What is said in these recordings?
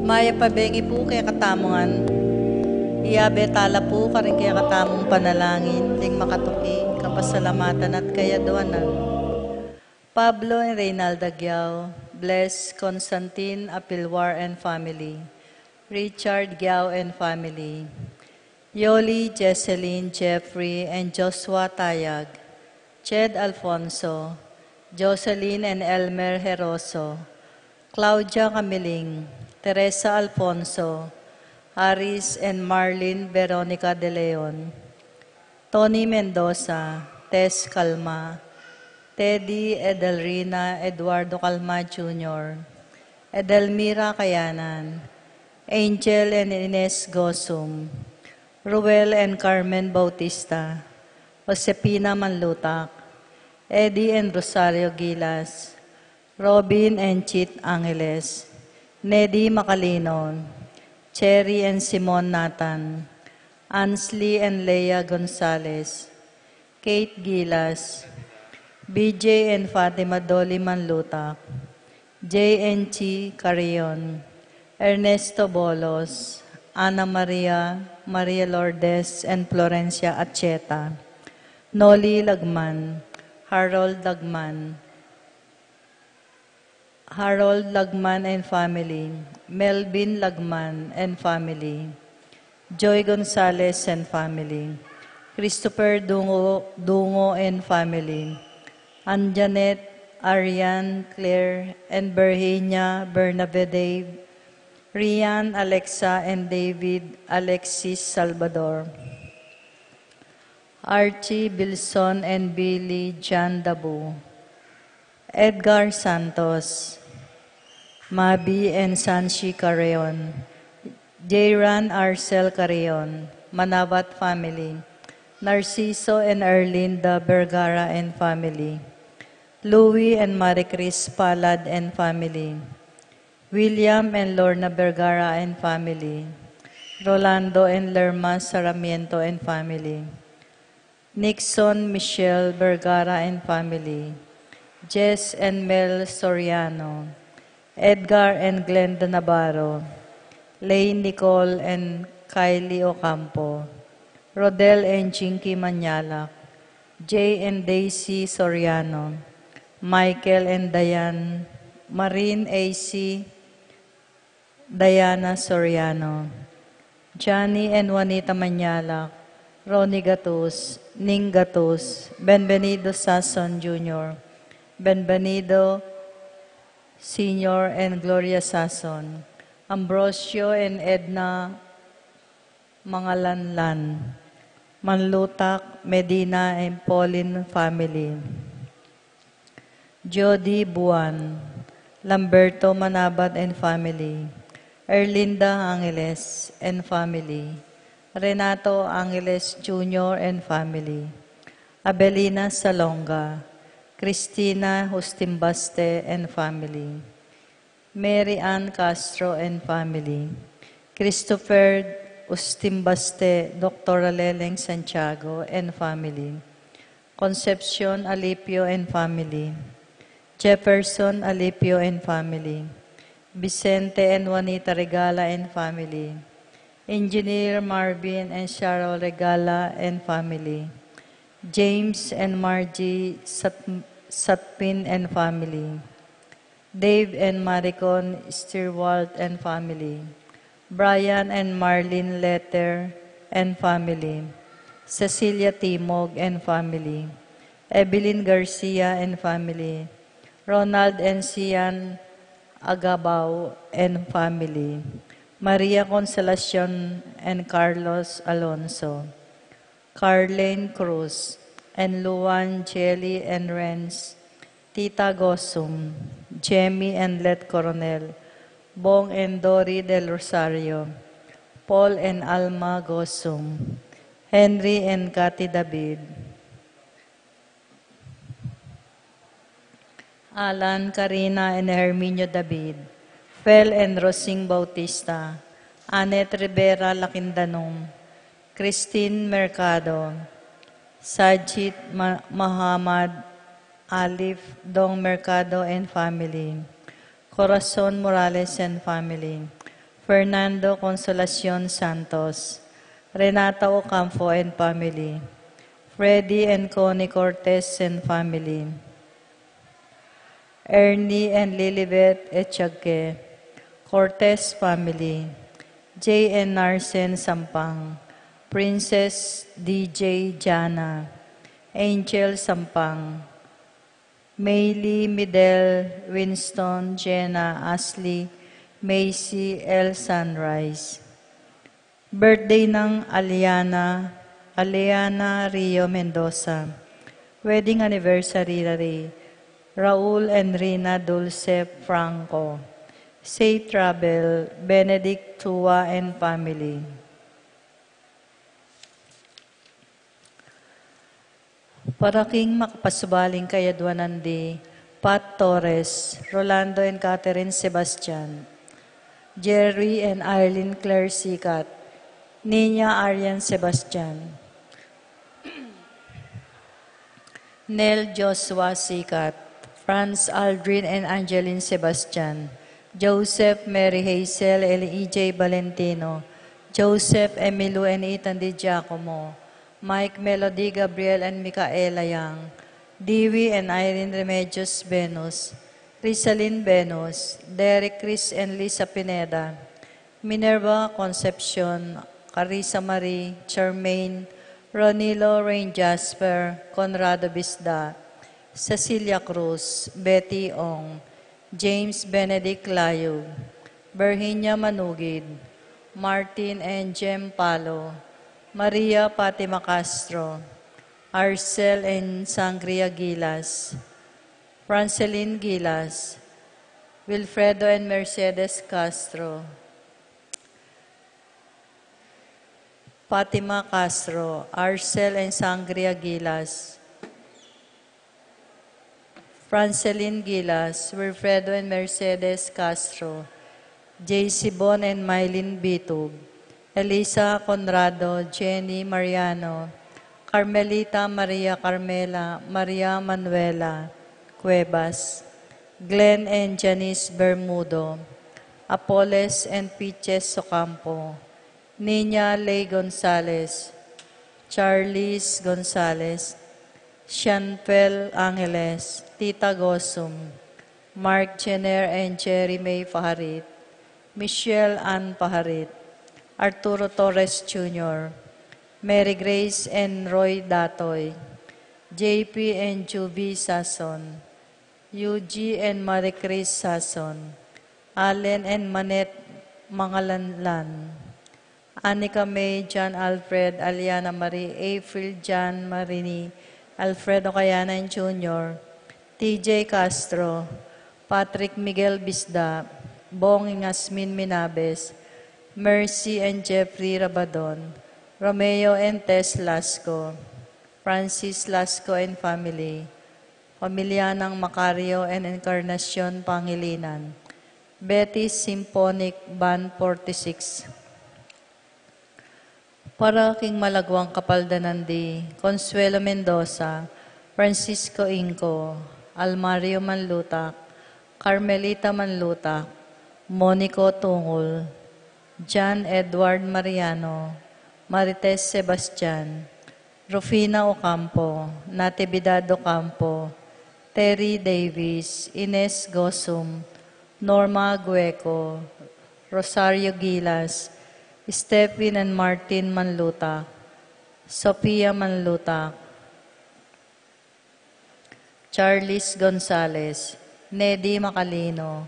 Maya pabengi po kaya katamongan. Iyabe tala po karing kaya katamong panalangin, ding makatuki, kapasalamatan at kayaduanan. Pablo and Reynalda Giao, bless Constantine Apilwar and family. Richard Giao and family. Yoli, Jesseline, Jeffrey, and Joshua Tayag. Ched Alfonso. Jocelyn and Elmer Heroso. Claudia Camiling. Teresa Alfonso. Aris and Marlene Veronica De Leon. Tony Mendoza. Tess Calma. Teddy Edelrina Eduardo Calma Jr. Edelmira Kayanan. Angel and Ines Gosum. Ruel and Carmen Bautista. Josepina Manlutak. Eddie and Rosario Gilas. Robin and Chit Angeles. Neddy Macalinon. Cherry and Simon Nathan. Ansley and Leia Gonzalez. Kate Gilas. BJ and Fatima Dolly Manlutak. JNC Carrion. Ernesto Bolos. Ana Maria, Maria Lourdes, and Florencia Acheta. Noli Lagman. Harold Lagman and family. Melvin Lagman and family. Joy Gonzalez and family. Christopher Dungo and family. Anjanet, Ariane, Claire, and Berhenia Bernabe Dave. Rian, Alexa, and David Alexis Salvador. Archie Bilson and Billy John Dabu. Edgar Santos. Mabi and Sanshi Carreon. Jayran Arcel Carreon. Manabat family. Narciso and Erlinda Vergara and family. Louie and Maricris Palad and family. William and Lorna Vergara and family. Rolando and Lerma Sarmiento and family. Nixon Michelle Vergara and family. Jess and Mel Soriano. Edgar and Glenda Navarro. Lane Nicole and Kylie Ocampo. Rodel and Jinky Manyalak. Jay and Daisy Soriano. Michael and Diane. Marine AC. Diana Soriano. Johnny and Juanita Manyalak. Ronnie Gatus. Ning Gatus. Benvenido Sasson Jr. Benvenido Sr. and Gloria Sasson. Ambrosio and Edna Mangalanlan. Manlutak, Medina and Pauline family. Jody Buwan. Lamberto Manabat and family. Erlinda Angeles and family. Renato Angeles Jr. and family. Abelina Salonga. Cristina Hustimbaste and family. Mary Ann Castro and family. Christopher Ustimbaste, Dr. Leleng Santiago and family. Concepcion Alipio and family. Jefferson Alipio and family. Vicente and Juanita Regala and family. Engineer Marvin and Cheryl Regala and family. James and Margie Satpin and family. Dave and Maricon Stewart and family. Brian and Marlene Letter and family. Cecilia Timog and family. Evelyn Garcia and family. Ronald and Cian Agabao and family. Maria Consolacion and Carlos Alonso. Carlene Cruz and Luan Jelly and Renz. Tita Gosum. Jemmy and Let Coronel. Bong and Dory del Rosario. Paul and Alma Gosum. Henry and Cathy David. Alan, Karina, and Herminio David. Fel and Rosing Bautista. Annette Rivera Lakindanom. Christine Mercado. Sajid Muhammad Alif Dong Mercado and family. Corazon Morales and family. Fernando Consolacion Santos, Renata Ocampo and family, Freddy and Connie Cortez and family, Ernie and Lilibet Echague, Cortez family, J. N. Narsen Sampang, Princess DJ Jana, Angel Sampang, Maylie, Midel, Winston, Jenna, Ashley, Macy, L. Sunrise. Birthday ng Aliana Rio Mendoza. Wedding anniversary Raul and Rina Dulce Franco. Safe travel, Benedict Tua and family. Paraking makapasubaling kayadwanandi, Pat Torres, Rolando and Catherine Sebastian, Jerry and Arlene Claire Sikat, Nina Arian Sebastian, Nel Joshua Sikat, Franz Aldrin and Angeline Sebastian, Joseph Mary Hazel and E.J. Valentino, Joseph Emilu and Ethan Di Giacomo, Mike Melody Gabriel and Micaela Yang, Dewey and Irene Remedios Venus, Rizalyn Venus, Derek Chris and Lisa Pineda, Minerva Concepcion, Carissa Marie, Charmaine, Ronilo Rain Jasper, Conrado Bisda, Cecilia Cruz, Betty Ong, James Benedict Layog, Virginia Manugid, Martin and Jem Palo, Maria Fatima Castro, Arcel and Sangria Gilas, Franceline Gilas, Wilfredo and Mercedes Castro, Fatima Castro, Arcel and Sangria Gilas, Franceline Gilas, Wilfredo and Mercedes Castro, JC Bon and Mylene Bitug, Elisa Conrado, Jenny Mariano, Carmelita Maria Carmela, Maria Manuela Cuevas, Glenn and Janice Bermudo, Apoles and Piches Ocampo, Nina Lay Gonzalez, Charlize Gonzalez, Chantel Angeles, Tita Gosum, Mark Jenner and Jerry May Paharit, Michelle Ann Paharit, Arturo Torres Jr., Mary Grace and Roy Datoy, JP and Juby Sason, UG and Marie Chris Sason, Allen and Manette Mangalanlan, Anika May, John Alfred, Aliana Marie, April John Marini, Alfredo Cayanan Jr., TJ Castro, Patrick Miguel Bisda, Bong Ingasmin Minabes, Mercy and Jeffrey Rabadon, Romeo and Tess Lasco, Francis Lasco and family, Pamilyanang Macario and Encarnacion Pangilinan, Betty Symphonic Band 46. Para king malagwang kapaldanandi, Consuelo Mendoza, Francisco Inco, Almario Manlutak, Carmelita Manlutak, Monico Tungol, John Edward Mariano, Marites Sebastian, Rufina Ocampo, Natividad Ocampo, Terry Davis, Ines Gosum, Norma Gueco, Rosario Gilas, Stephen and Martin Manlutak, Sophia Manlutak, Charles Gonzales, Nedy Macalino,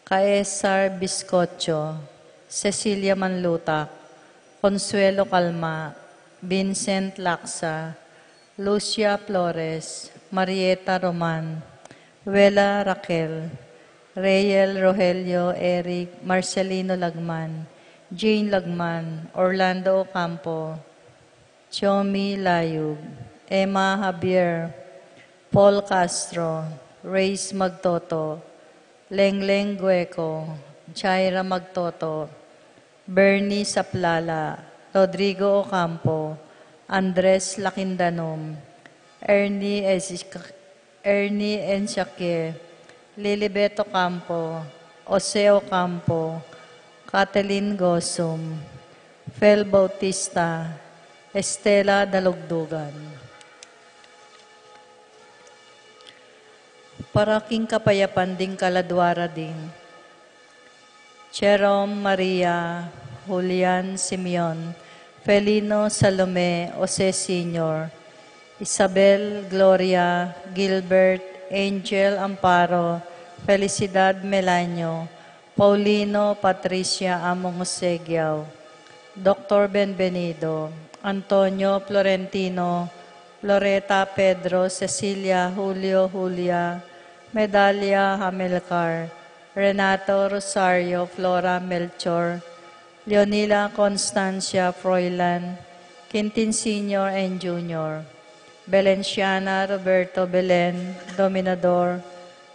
Caesar Biscocho, Cecilia Manlutak, Consuelo Calma, Vincent Laksa, Lucia Flores, Marieta Roman, Wela Raquel, Reyel Rogelio Eric, Marcelino Lagman, Jane Lagman, Orlando Ocampo, Chomi Layug, Emma Javier, Paul Castro, Reyes Magtoto, Lengleng Gueco, Jaira Magtoto, Bernie Saplala, Rodrigo Ocampo, Andres Lakindanom, Ernie Enchaque, Lilibet Ocampo, Jose Ocampo, Kathleen Gosum, Fel Bautista, Estela Dalugdugan. Paraking Kapayapan ding Kaladwara din, Jerome Maria, Julian Simeon, Felino Salome, Jose Sr., Isabel Gloria, Gilbert, Angel Amparo, Felicidad Melanio, Paulino Patricia Among Osegiao, Dr. Benvenido, Antonio Florentino, Loreta Pedro, Cecilia Julio Julia, Medalia Hamilcar, Renato Rosario Flora Melchor, Leonila Constancia Froilan, Quintin Sr. and Jr., Belenciana Roberto Belen, Dominador,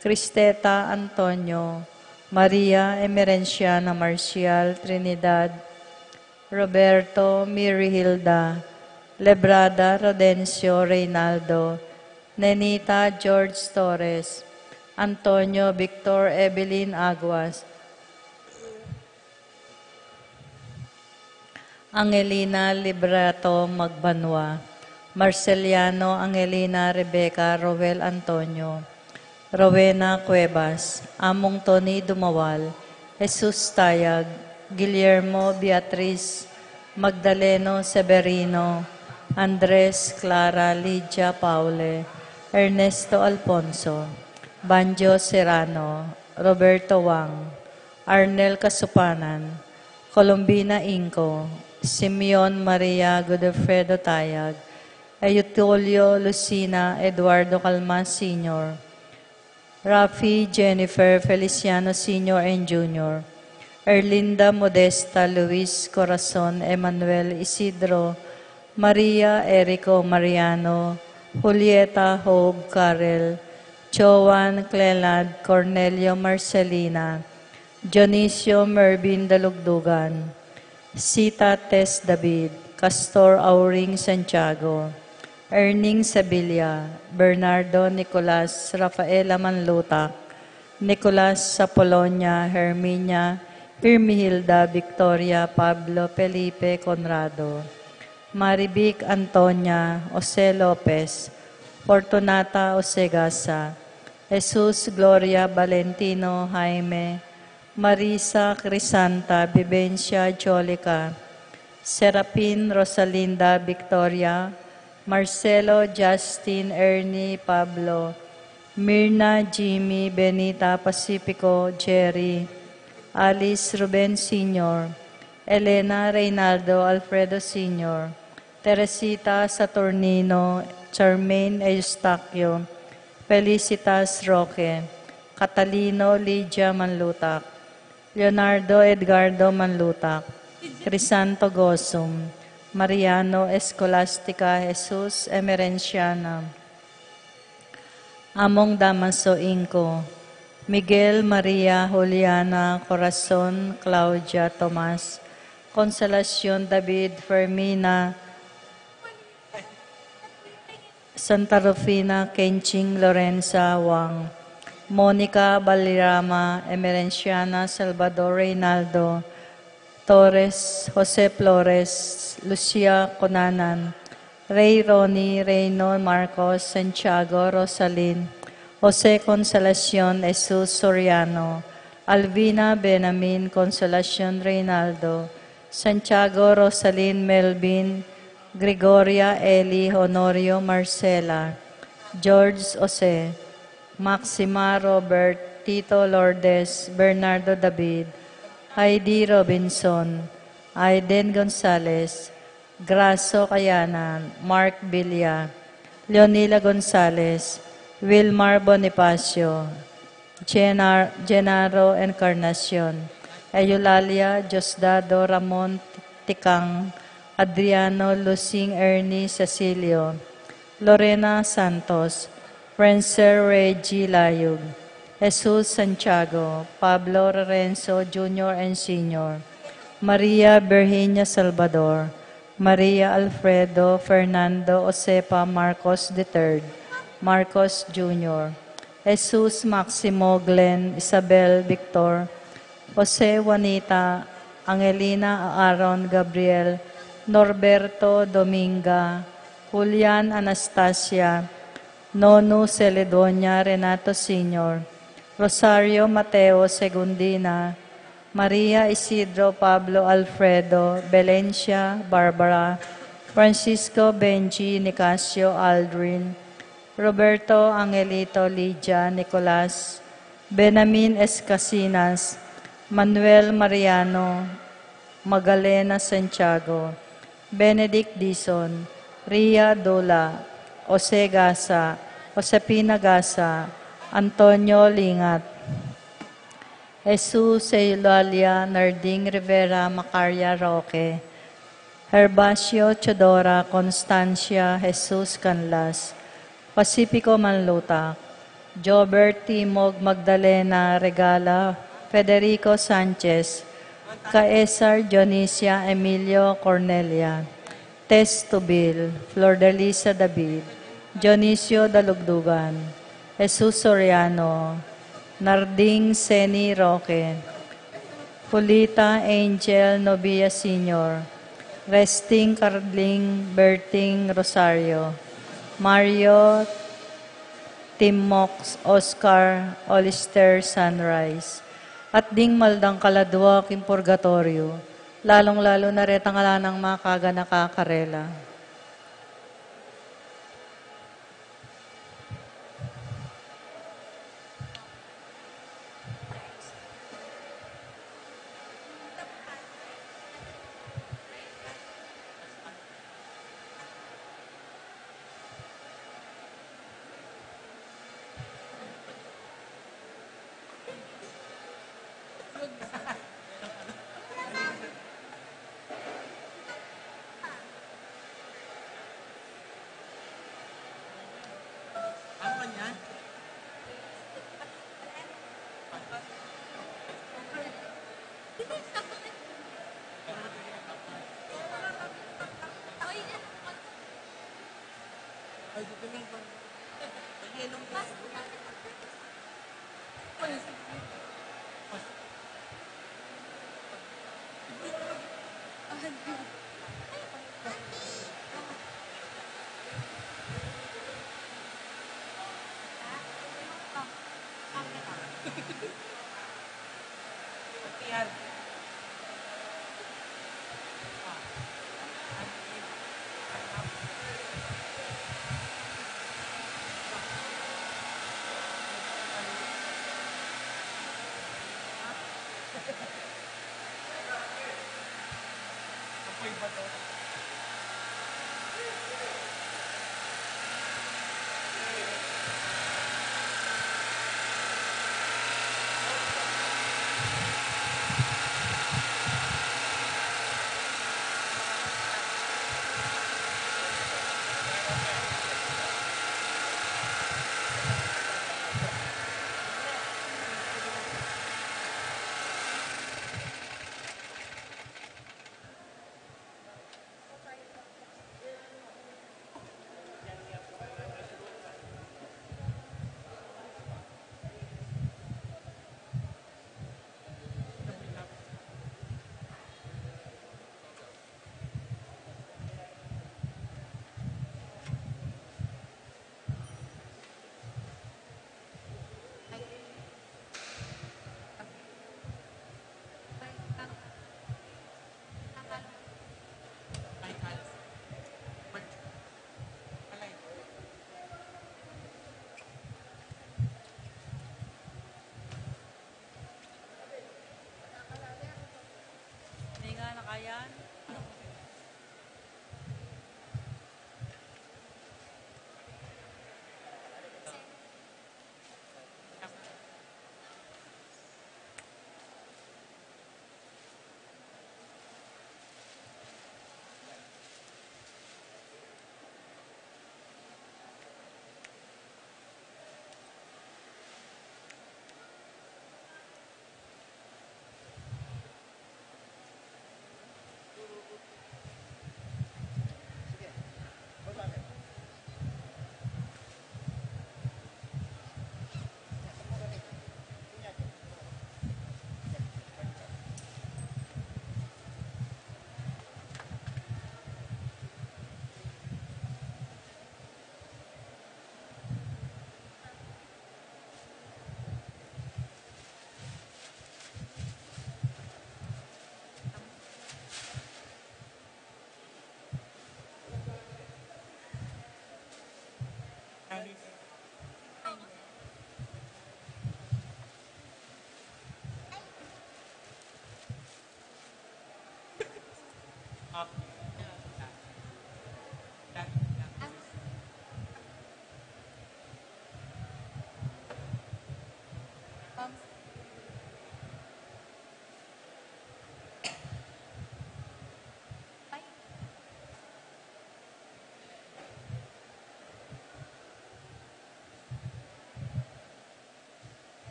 Cristeta Antonio, Maria Emerenciana Marcial Trinidad, Roberto Mirihilda, Lebrada Rodencio Reynaldo, Nenita George Torres, Antonio Victor Evelyn Aguas, Angelina Librato Magbanwa, Marceliano Angelina Rebecca Roel Antonio, Rowena Cuevas, Among Tony Dumawal, Jesus Tayag, Guillermo Beatriz, Magdaleno Severino, Andres Clara Lydia Paule, Ernesto Alfonso, Banjo Serrano, Roberto Wang, Arnel Kasupanan, Colombina Inco, Simeon Maria Godofredo Tayag, Eutolio Lucina Eduardo Calmas Sr., Rafi Jennifer Feliciano Sr. and Jr., Erlinda Modesta Luis Corazon Emmanuel Isidro, Maria Erico Mariano, Julieta Hope Carrel, Joan Clelad Cornelio Marcelina, Dionisio Mervin Dalugdugan, Sita Tess David, Castor Auring Santiago, Erning Sabilla, Bernardo Nicolas Rafaela Manlutak, Nicolas Sapolonia, Herminia, Irmihilda Victoria Pablo Felipe Conrado, Maribic Antonia Jose Lopez, Fortunata Osegasa, Jesus Gloria Valentino Jaime, Marisa Crisanta Vivencia Jolica, Serapin Rosalinda Victoria, Marcelo Justin Ernie Pablo, Mirna Jimmy Benita Pacifico Jerry, Alice Ruben Sr., Elena Reynaldo Alfredo Sr., Teresita Saturnino, Charmaine Eustaquio, Felicitas Roque, Catalino Lydia Manlutak, Leonardo Edgardo Manlutak, Crisanto Gosum, Mariano Escolastica Jesus Emerenciana, Among Damaso Inco, Miguel Maria Juliana Corazon Claudia Tomas, Consolacion David Fermina, Santa Rufina Kenching Lorenza Wang, Monica Balirama Emerenciana Salvador Reynaldo, Torres, Jose Flores, Lucia Conanan, Ray Ronnie, Reyno Marcos, Santiago Rosalin, Jose Consolacion Jesus Soriano, Alvina Benamin Consolacion Reynaldo, Santiago Rosalin Melvin, Gregoria Eli Honorio Marcela, George Jose, Maxima Robert, Tito Lourdes, Bernardo David, Heidi Robinson, Aiden Gonzales, Graso Kayanan, Mark Villa, Leonila Gonzales, Wilmar Bonifacio, Genaro Encarnacion, Eulalia Diosdado Ramon Tikang, Adriano Lucing Ernie Cecilio, Lorena Santos, Prancer Reggie Layug, Jesus Santiago, Pablo Lorenzo Jr. and Sr., Maria Virginia Salvador, Maria Alfredo Fernando Osepa Marcos III, Marcos Jr., Jesus Maximo Glenn Isabel Victor, Jose Juanita Angelina Aaron Gabriel, Norberto Dominga, Julian Anastasia, Nonu Celedonia Renato Sr., Rosario Mateo Segundina, Maria Isidro Pablo Alfredo, Valencia Barbara, Francisco Benji Nicasio Aldrin, Roberto Angelito Lydia Nicolas, Benamin Escasinas, Manuel Mariano, Magalena Santiago, Benedict Dison, Ria Dola, Jose Gasa, Josepina Gasa, Antonio Lingat, Jesus Eulalia Narding Rivera Macaria Roque, Herbacio Chodora Constancia Jesus Canlas, Pacifico Manlutak, Jobert Timog Magdalena Regala, Federico Sanchez, Caesar Dionisia Emilio Cornelia, Tess Tubil, Flordelisa David, Dionisio Dalugdugan, Jesus Soriano, Narding Seni Roque, Julita Angel Novia Sr., Resting Carling Berting Rosario, Mario Timox Oscar Olister Sunrise, at ding maldang kaladwa king purgatorio, lalong-lalo na ret ang ala ng mga kaga nakakarela.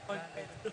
Darating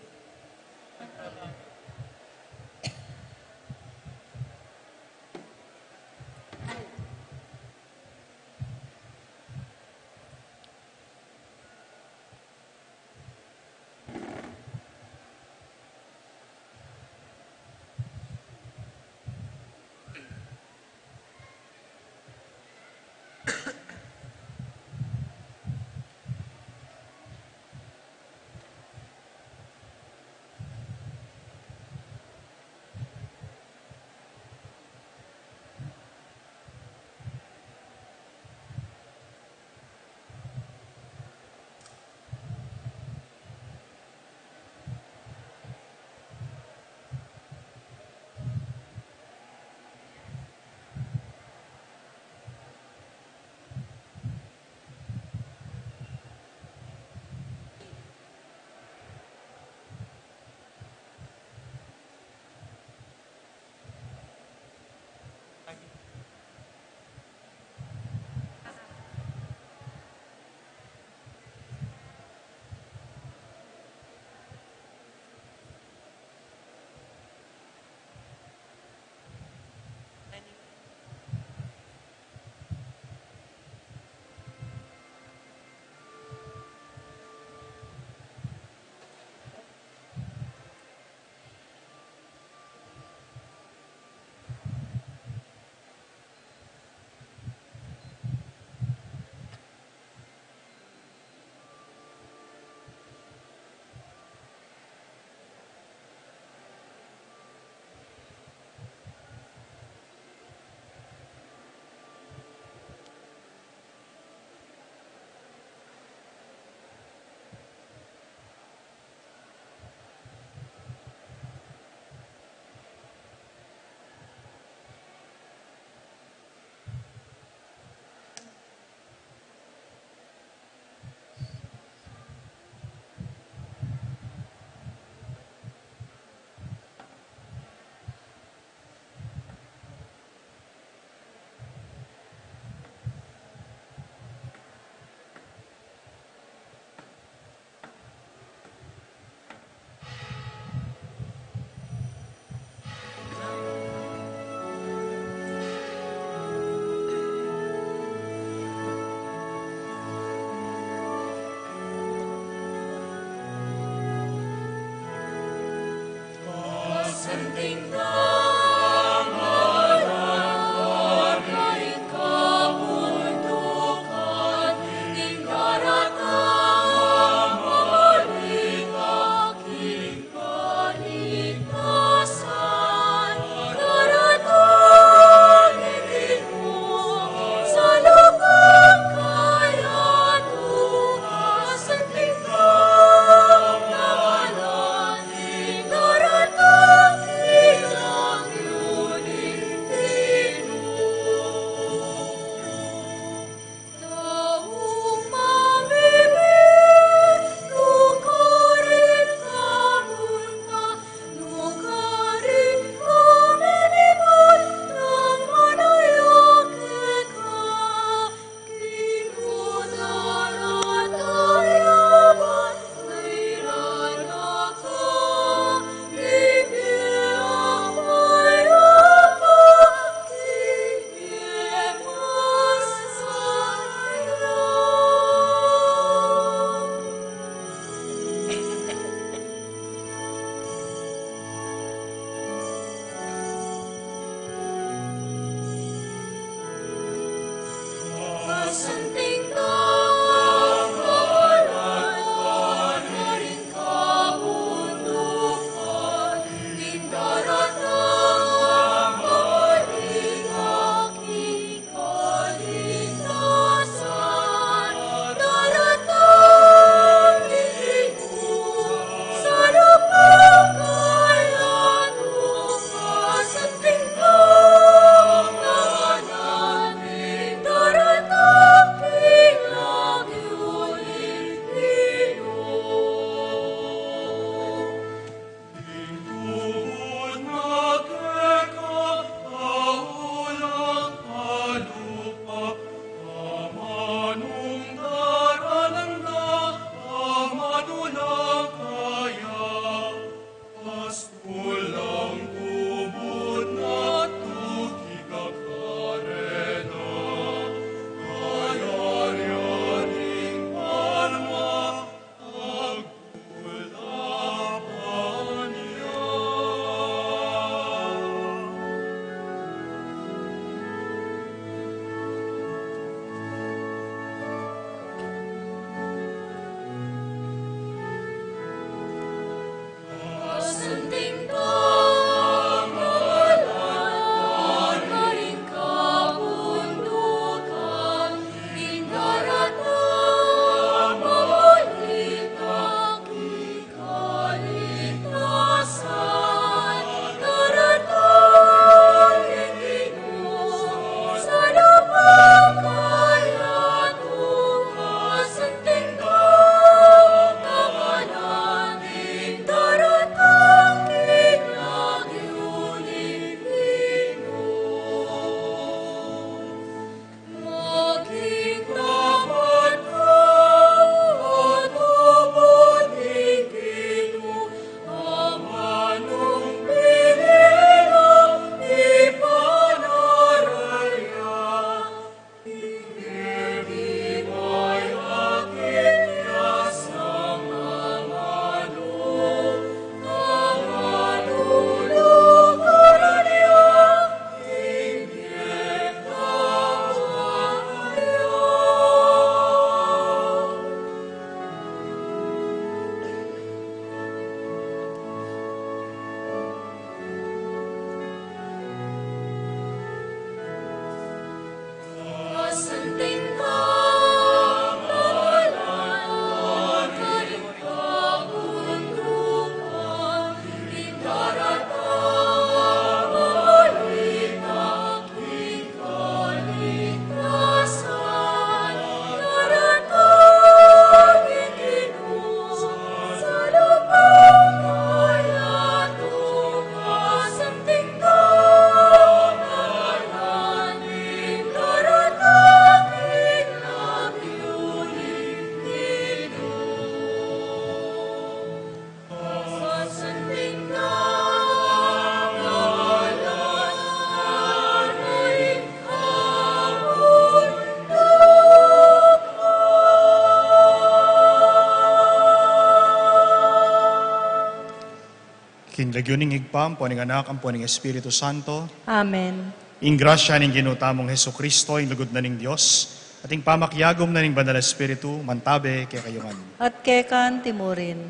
Kinlagyuning higpam, po ning anak, ang po ning Espiritu Santo. Amen. Ing grasya ning ginutamong Heso Kristo, ing lugod na ning Dios, at ing pamakyagom na ning Banal na Espiritu, mantabe kay kayungan. At kekan timurin.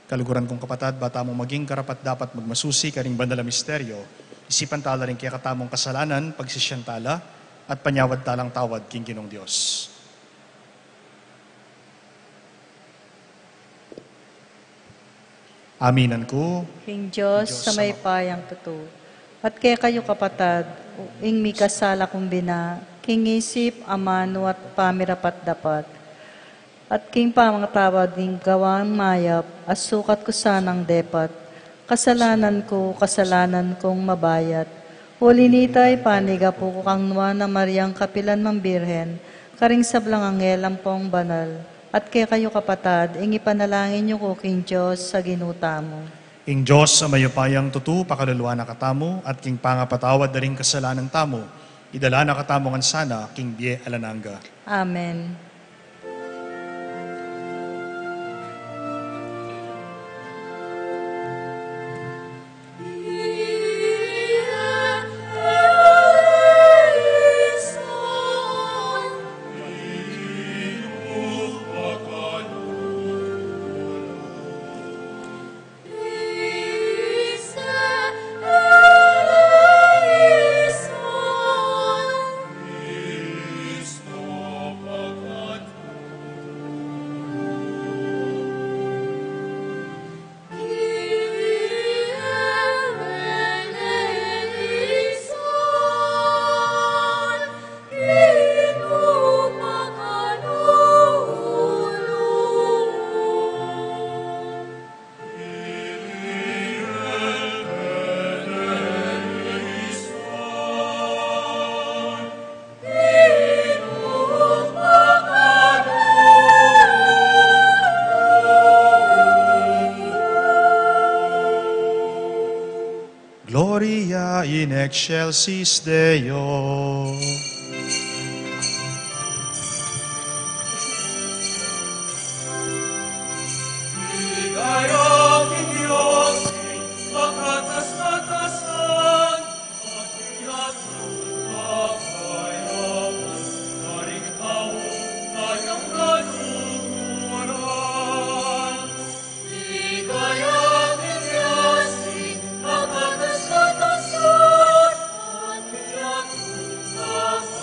Kaluguran kong kapatad, bata mong maging karapat dapat magmasusi kaning Banal na Misteryo, isipan tala rin kaya katamong kasalanan, pagsisyantala, at panyawad talang tawad king Ginong Dios. Aminan ko, King Diyos, sa may payang totoo. At kaya kayo kapatad, ing mi kasala kong bina, king isip, amano at pamirapat dapat. At king pamangtawad ing gawang mayap, as sukat ko sanang depat. Kasalanan kong mabayat. Hulinitay paniga po ko kang nuwa na Mariang Kapilan Mang Birhen, karing sablang angelang pong banal. At kaya kayo kapatad, ing ipanalangin niyo ko king Diyos sa ginuta mo. ing Diyos sa mayupayang tutu, pakaluluwa na katamo, at king pangapatawad na rin kasalanan tamo, idala na katamo ngan sana, king Bie Alananga. Amen. Gloria in excelsis Deo. Amen.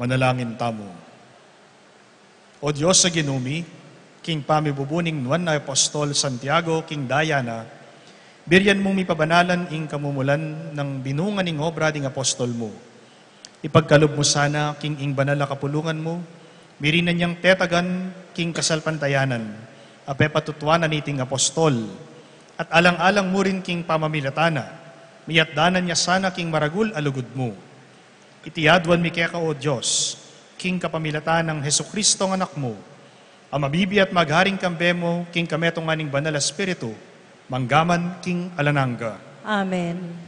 Manalangin tamo. O Diyos sa ginumi, king pamibubuning nuan na Apostol Santiago, king Diana, biryan mong mipabanalan ing kamumulan ng binungan ning obra ding apostol mo. Ipagkalob mo sana king ing banal na kapulungan mo, mirinan niyang tetagan king kasalpantayanan, ape patutuanan iting apostol, at alang-alang mo rin king pamamilatana, miyatdanan niya sana king maragul alugod mo. Itiyadwan mi kaya ka o Diyos, king kapamilatan ng Hesukristo ng anak mo, ang mabibi at magharing kambe mo, king kametong aning banal na espiritu, manggaman king alananga. Amen.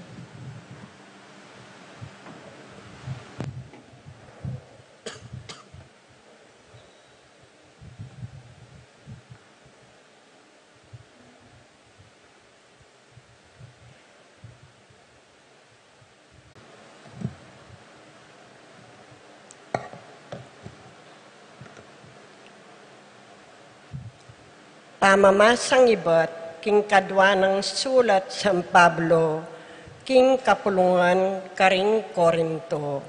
Pamamasang iba't king kadwa ng sulat San Pablo, king kapulungan karing Korinto.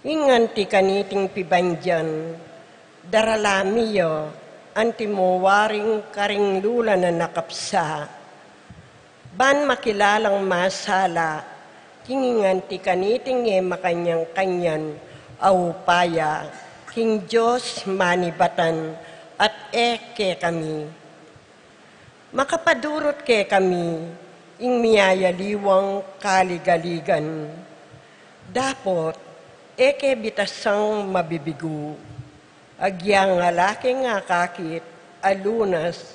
Ingan ti kaniting pibandyan, daralamiyo, antimowaring karing lula na nakapsa. Ban makilalang masala, kingingan ti kaniting makanyang kanyan, aupaya, king Diyos manibatan, at eke kami. Makapadurot ke kami, ing miyayaliwang kaligaligan. Dapot, eke bitasang mabibigu. Agyang nga laki nga kakit, alunas,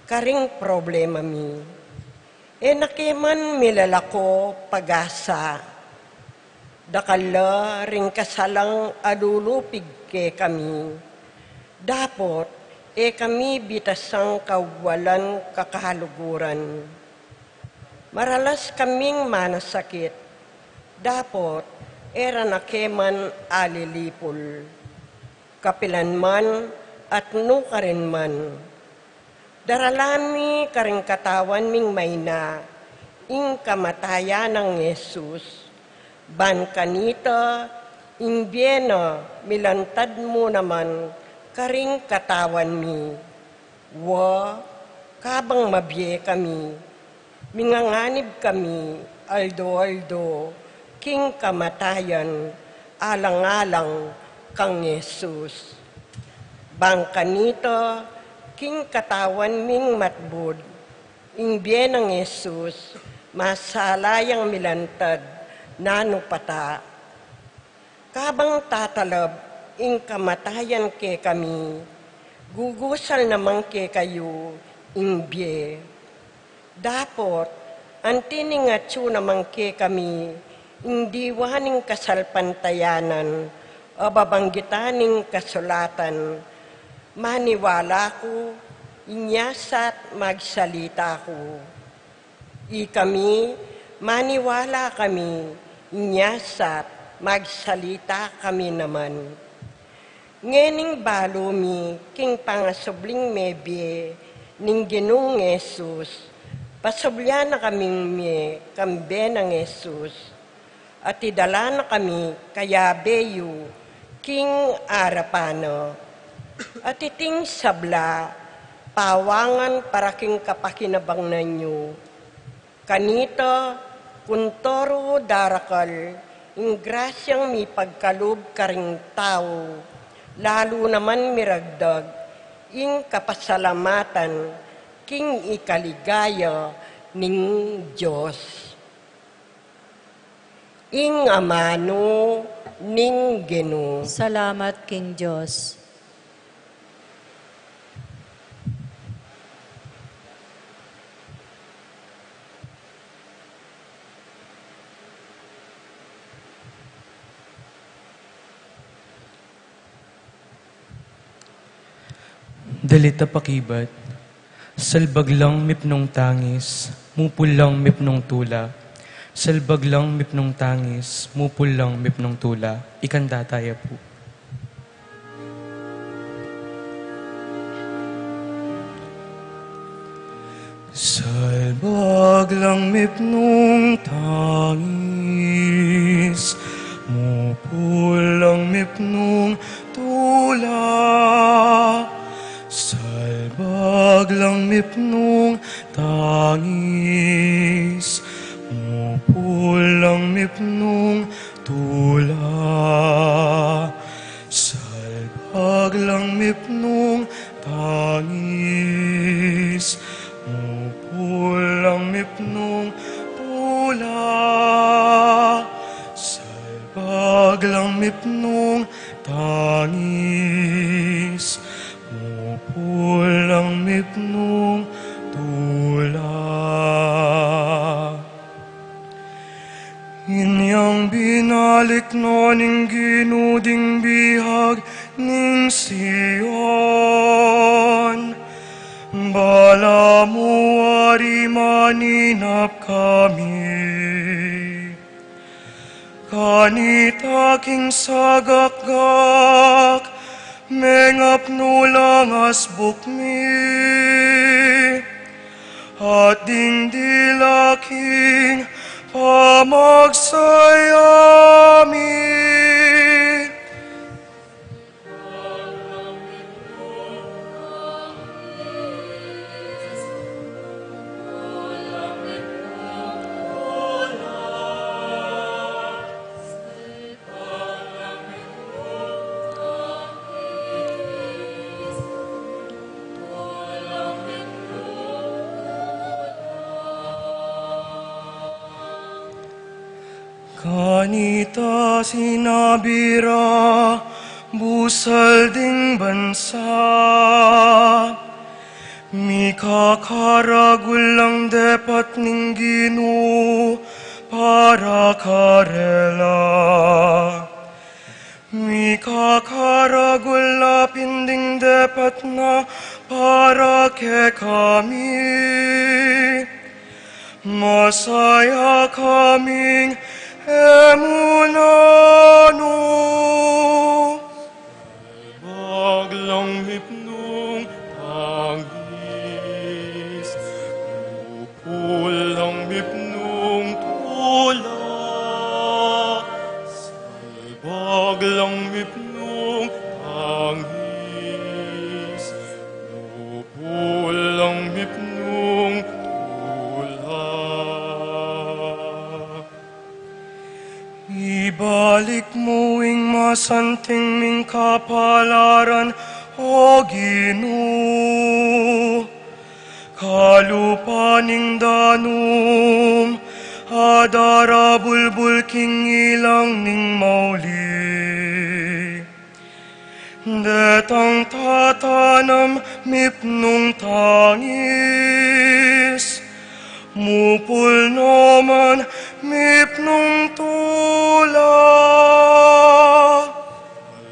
karing problema mi. E nakiman milalako pag-asa. Dakala ring kasalang alulupig ke kami. Dapot, kami bitasang kawalan kakahaluguran. Maralas kaming manasakit. Dapot, era nakeman alilipol. Kapilan man at nukarin man. Daralami karing katawan ming mayna, ing kamatayan ng Yesus. Ban kanita, ing biena, milantad mo naman, karing katawan mi, wa, kabang mabye kami, minganganib kami, aldo-aldo, king kamatayan, alang-alang kang Yesus. Bang kanito, king katawan ming matbud, ing bien ng Yesus, masalayang milantad, nanupata. Kabang tatalab, ing kamatayan ke kami, gugusal naman ke kayo, ing bie. Dapot, antiningatsu naman ke kami, ing diwaning kasalpantayanan, o babanggitaning kasulatan, maniwala ko, inyasat magsalita ko. I kami, maniwala kami, inyasat magsalita kami naman. Ngening balumi, king pangasubling mebye, ning ginong Yesus, pasoblia na kaming kambe ng Yesus, at idala na kami kaya beyo, king arapano, at iting sabla, pawangan para king kapakinabang nanyo. Kanito, kuntoro darakal, ing grasyang mi pagkalub karing tao, lalo naman miragdag, ing kapasalamatan, king ikaligaya ning Diyos. Ing amano ning Geno. Salamat, King Diyos. Dalita pakibat, salbag lang mipnong tangis, mupul lang mipnong tula. Salbag lang mipnong tangis, mupul lang mipnong tula. Ikanda tayo po. Salbag lang mipnong tangis, mupulang mipnong tula, salbag lang mipnong tangis, mupulang mipnong tula, salbag lang mipnong tangis, mupulang mipnong tula, salbag lang mipnong tangis, mupulang mipnong tula. Inyang binalik noning ginuding bihag ning Sion, bala mo ari maninap kami. Kanit aking sagakgak, mengap nulang asbukmi, at dingdilaking pamagsayami. Kanita sinabira, busal ding bansa, mikakaragulang depat ning Ginoo para karela. Mikakaragula pinding depat na para ke kami, masaya kaming emunano. Baglang mipnong tangis, upulang mipnong tula, salbaglang mipnong tangis, upulang mipnong tula. Ibalik mo ing masanting ming kapalaran, O Ginoo, kalupaning danum, adara bulbul king ilang ning mauli. Detang tatanam mipnong tangis, mupul naman mipnong tula,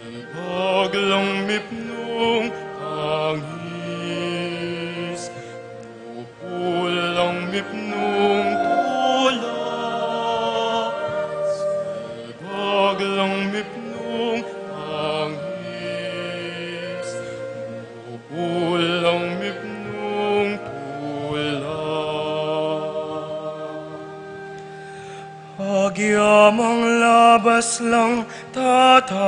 albaglang mipnong tangis, mupul lang mipnong tula, albaglang mipnong tangis, mupul lang mipnong tula. Agyamang labas lang tatangis,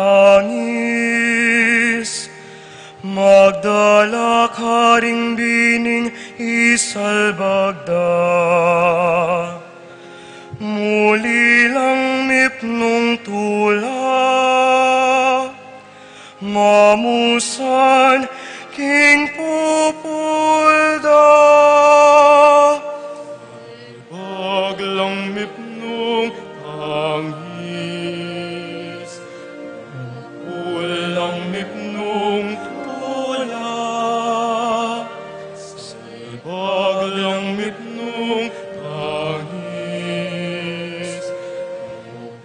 magdala ka ring bining isalbagda. Muli lang mipnong tula, mamusan king pupulda. Baglang mipnong tangis, ulang mipnong tula, salbaglang mipnong tangis,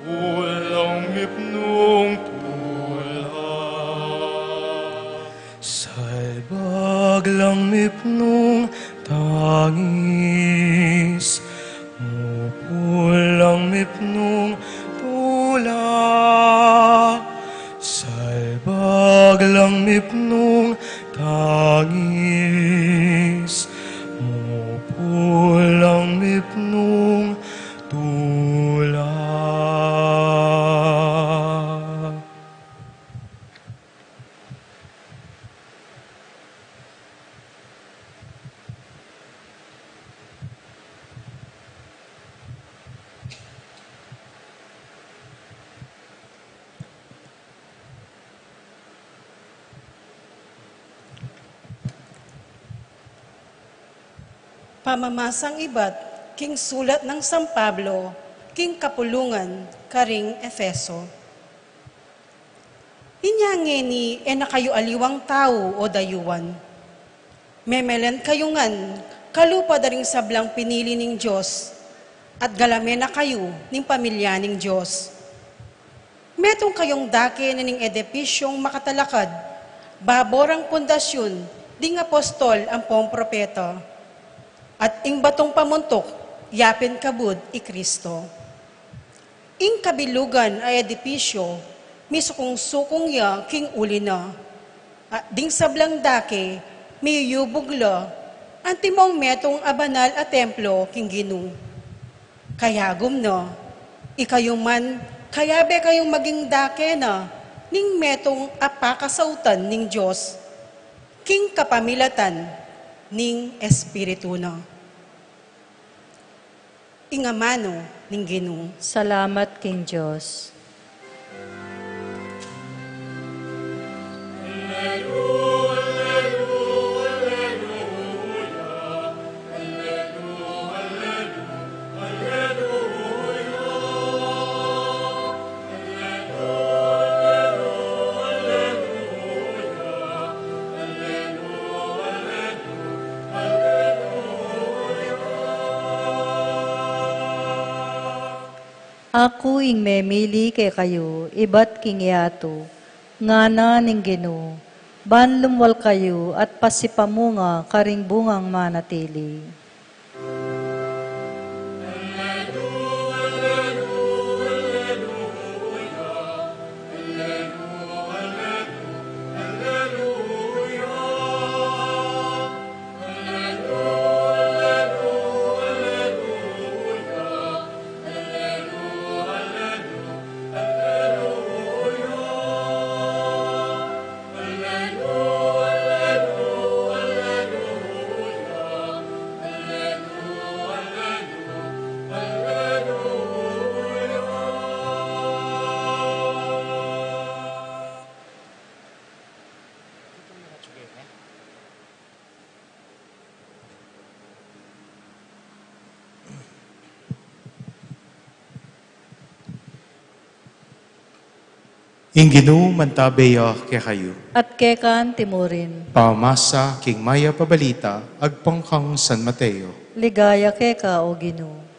ulang mipnong tula, salbaglang mipnong tangis, mupulang mipnong tula, salbaglang mipnong tangis, mupulang mipnong tula. Pamamasang iba't king sulat ng San Pablo, king kapulungan, karing Efeso. Inyangeni na kayo aliwang tao o dayuan. Memelen kayo ngan, kalupa daring sablang pinili ning Diyos, at galame na kayo ning pamilya ning Diyos. Metong kayong dake na ning edepisyong makatalakad, baborang pundasyon, ding apostol ang pong propeta. At ing batong pamuntok, yapin kabud i Kristo. Ing kabilugan ay edepisyo, misukong-sukong ya king uli na. At ding sablang dake, may yubugla, antimong metong abanal at templo king Ginu. Kaya gumno, ikayo man, kayabe kayong maging dake na, ning metong apakasautan ning Diyos, king kapamilatan, ning Espiritu na. Ingamano ning Ginu. Salamat, King Diyos. Ako ing memili kay kayo, iba't king yato, ngana ning Ginu, banlumwal kayo at pasipamunga karing bungang manatili. Inginu mantabeya ke kayo. At kekan timurin, Pamasa king maya pabalita agpangkang San Mateo. ligaya keka o Ginu.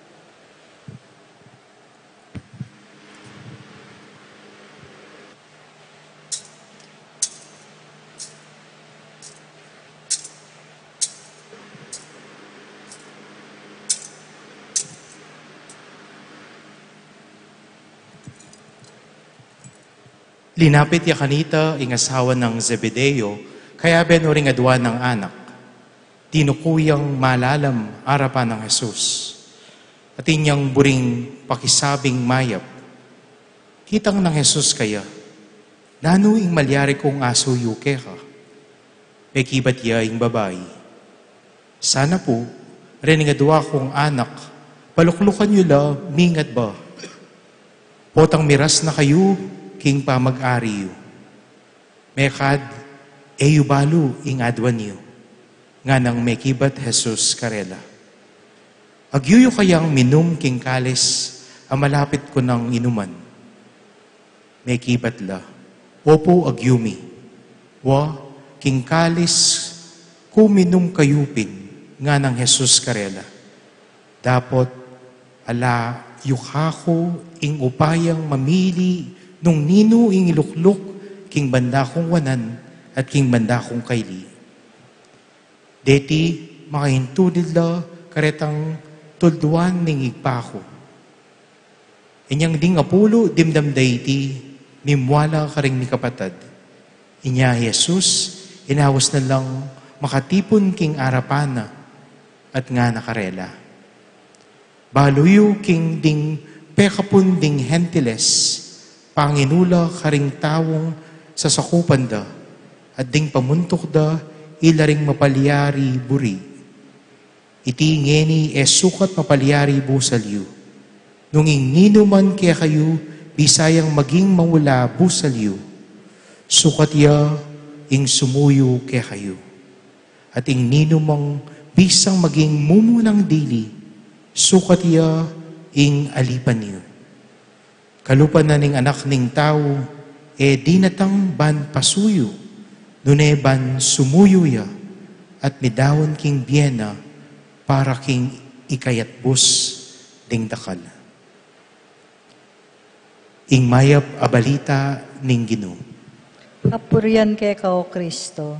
Linapit ya kanita ing asawa ng Zebedeo, kaya benuring adwa ng anak. Tinukuyang malalam arapan ng Jesus. At inyang buring pakisabing mayap. Kitang ng Jesus kaya, nano ing malyari kong aso yuke ka. May kibat ya ing babae. Sana po, rining adwa kong anak, paluklukan nyo la, mingat ba? Potang miras na kayo, king pa mag-ari yu. Mekad, eyu balu ing adwan yu. Nga nang mekibat Jesus karela. Agyuyo kayang minum king kalis, ang malapit ko ng inuman. Mekibat la. Opo agyumi. Wa, king kalis, kuminum kayupin, nga nang Jesus karela. Dapot, ala, yukhako, ing upayang mamili, nung nino ing ilukluk, king banda kong wanan, at king banda kong kaili. Deti, makahintudid la, karetang tulduan ning igpako. Inyang ding apulo, dimdam dayti, mimwala karing ni kapatad. Inya Jesus, inawas na lang makatipon king arapana, at nga nakarela. Baluyo king ding pekapun ding hentiles, Panginula karing tawong sa sakupan da, at ding pamuntok da, ilaring mapalyari buri. Iti ngeni sukat mapalyari busal yu. Nung nino man kaya kayo, bisayang maging mawala busal yu. Sukat ya ing sumuyo kaya kayo. At ing nino mang bisang maging mumunang dili, sukat iya ing alipan niyo. Kalupan na ning anak ning tao, di natang ban pasuyo, nune ban sumuyo ya, at midawon king biyena, para king ikayatbus ding dakal. Ing mayap abalita ning Ginoo. Kapurian kay kao Kristo.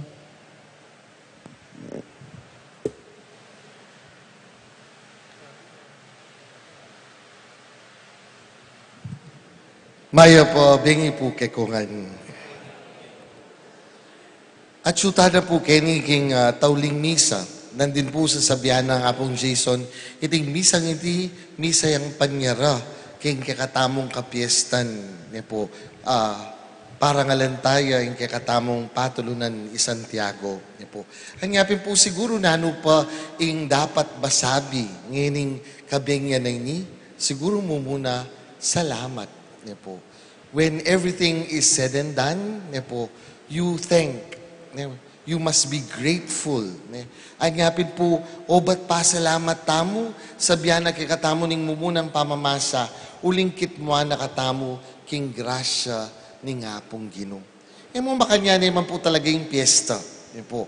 Maya po, bengi po kay kungan. At syuta na po keniging tauling misa. Nandin po sa sabihan ng apong Jason, iting misang iti, misa yung panyara, king kakatamong kapiestan, niya po, parangalantaya, yung kakatamong patulunan i Santiago, niya po. Hanyapin po siguro na ano pa, ing dapat basabi, ngining kabengya na ini, siguro mo muna, salamat. Niya po. When everything is said and done, niya po, you thank. You must be grateful. Ay ngapin po, o ba't pasalamat tamo? Sabihan na kikatamo ning mumunang pamamasa, ulingkit mo nakatamo king grasya ning apong Ginoo. E mo makanya naman po talaga yung piyesta. Niya po.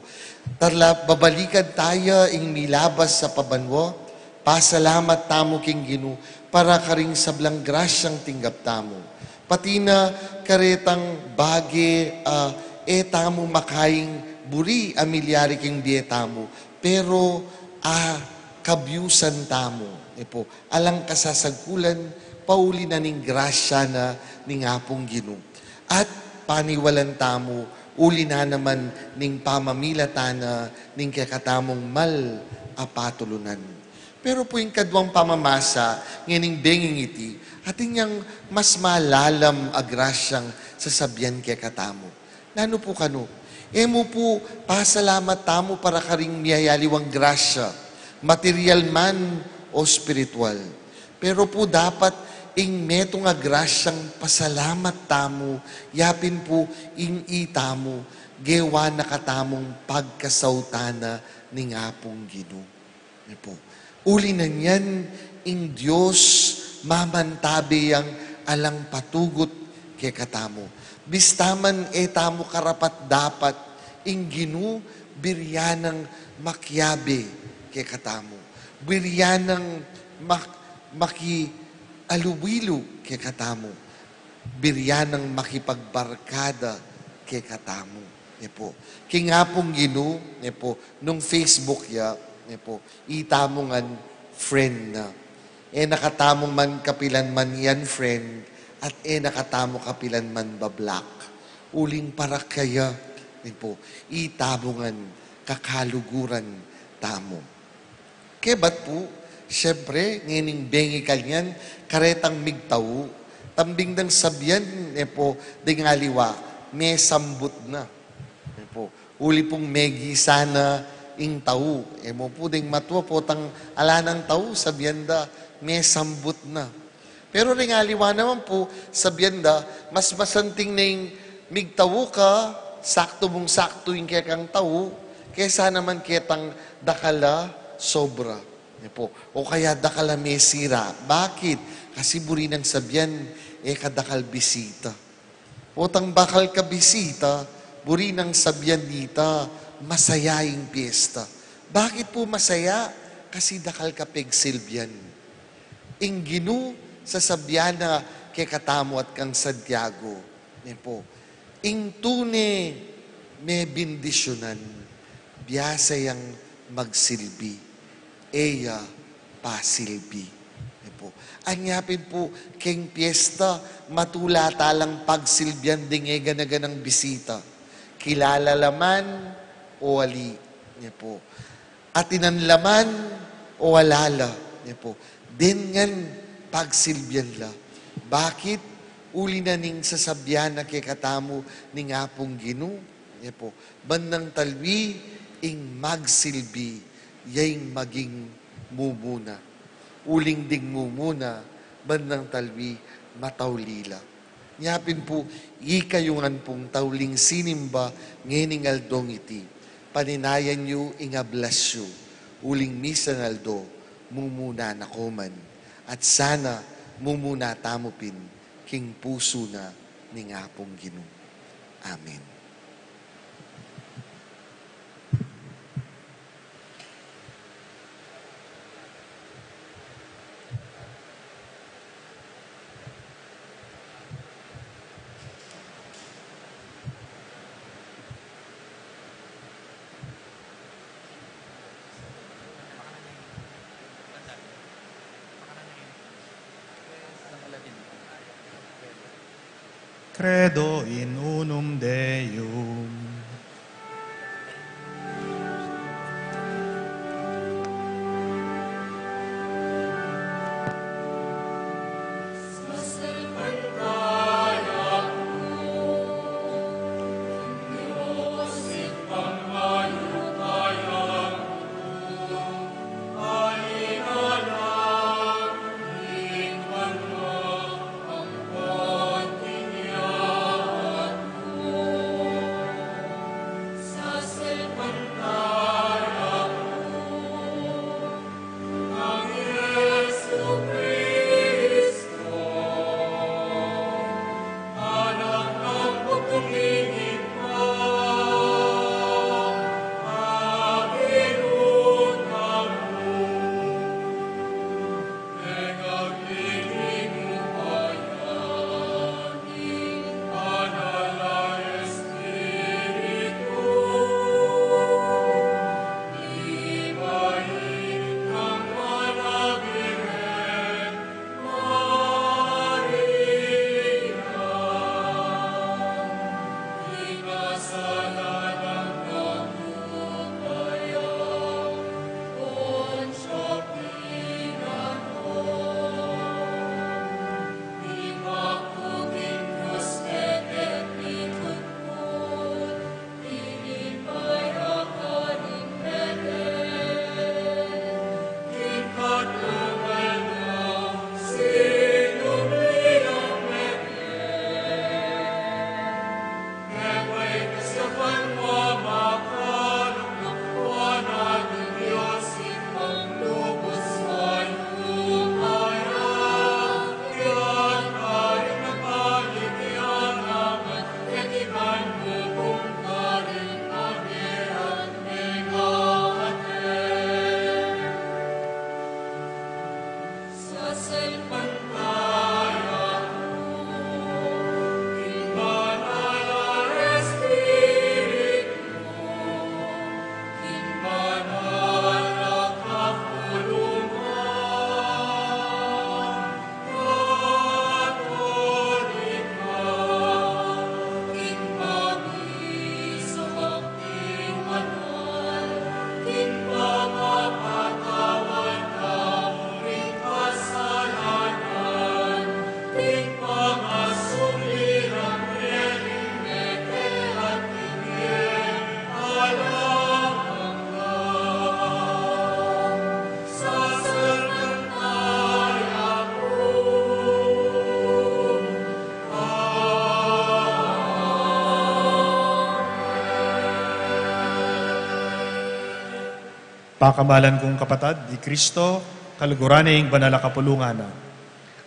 Tarla, babalikan tayo ing milabas sa pabanwo, pasalamat tamo king Ginoo, para karing sablang grasyang tinggap tamo. Pati na karetang bagi, tamo makaing buri amilyari king biye tamo. Pero, kabyusan tamo. Po, alang kasasagkulan, pauli na ning grasya na ning apong Ginoo. At paniwalan tamo, uli na naman ning pamamilatana ning kakatamong mal apatulunan. Pero po yung kadwang pamamasa, nganing benging iti, ating yang mas malalam agrasyang sasabihan kay katamo. Nano po kano? Mo po, pasalamat tamo para karing miyayaliwang grasya, material man o spiritual. Pero po dapat ing meto nga grasyang pasalamat tamo, yapin po ing itamo, gewa na katamong pagkasautana ni ngapong Ginoo. Po. Uli na niyan, ing Diyos mamantabi ang alang patugot kay katamo. Bistaman tamo karapat dapat, ing Ginoo biryanang makyabe kay katamo. Biryanang makialuwilo kay katamo. Biryanang makipagbarkada kay katamo. Po. King apong Ginoo, po, nung Facebook ya, po, itamongan friend na. Nakatamong man kapilan man yan friend, at nakatamo kapilan man bablak. Uling para kaya, po, itamongan kakaluguran tamo. Kaya ba't po, syempre, ngayon bengi kanyan, karetang migtaw, tambing ng sabyan, po, dingaliwa, may sambut na. Po, uli pong megi sana, ing tau. Mo po ding matwa po tang alanang tau sa biyanda, may sambut na. Pero ring aliwa naman po sa biyanda, mas masanting na yung migtawu ka, sakto mong sakto yung kekang tau, kesa naman ketang dakala sobra. Po. O kaya dakala may sira. Bakit? Kasi buri ng sabyan, kadakal bisita. O tang bakal ka bisita, buri ng sabyan dita, masayang piyesta. Bakit po masaya? Kasi dakal kapeg silbian. Ing Ginoo sa sabyan na kay katamo at kang Santiago. Po. Ing tune may bindisyonan. Biyasa yang magsilbi. Eya pasilbi. Po. Anyapin po, king piyesta, matula talang pagsilbian dingega na ganang bisita. Kilala laman, o wali, niya po. At inanlaman o walala, niya po. Din ngan pagsilbian la. Bakit? Uli na ning sasabyan na kay katamo ning apong Ginoo, niya po. Bandang talwi, ing magsilbi, yaying maging mumuna. Uling ding mumuna, bandang talwi, matawlila. Nyapin po, ikayungan pong tauling sinimba, ngening aldong iti. Paninayan nyo, ingablasyo. uling misa naldo, mumuna nakoman, at sana mumuna tamupin, king puso na ni ngapong Ginoo. Amen. Credo in unum Deum. Pakamalan kong kapatad, di Kristo, kaluguran ing banal kapulungan na.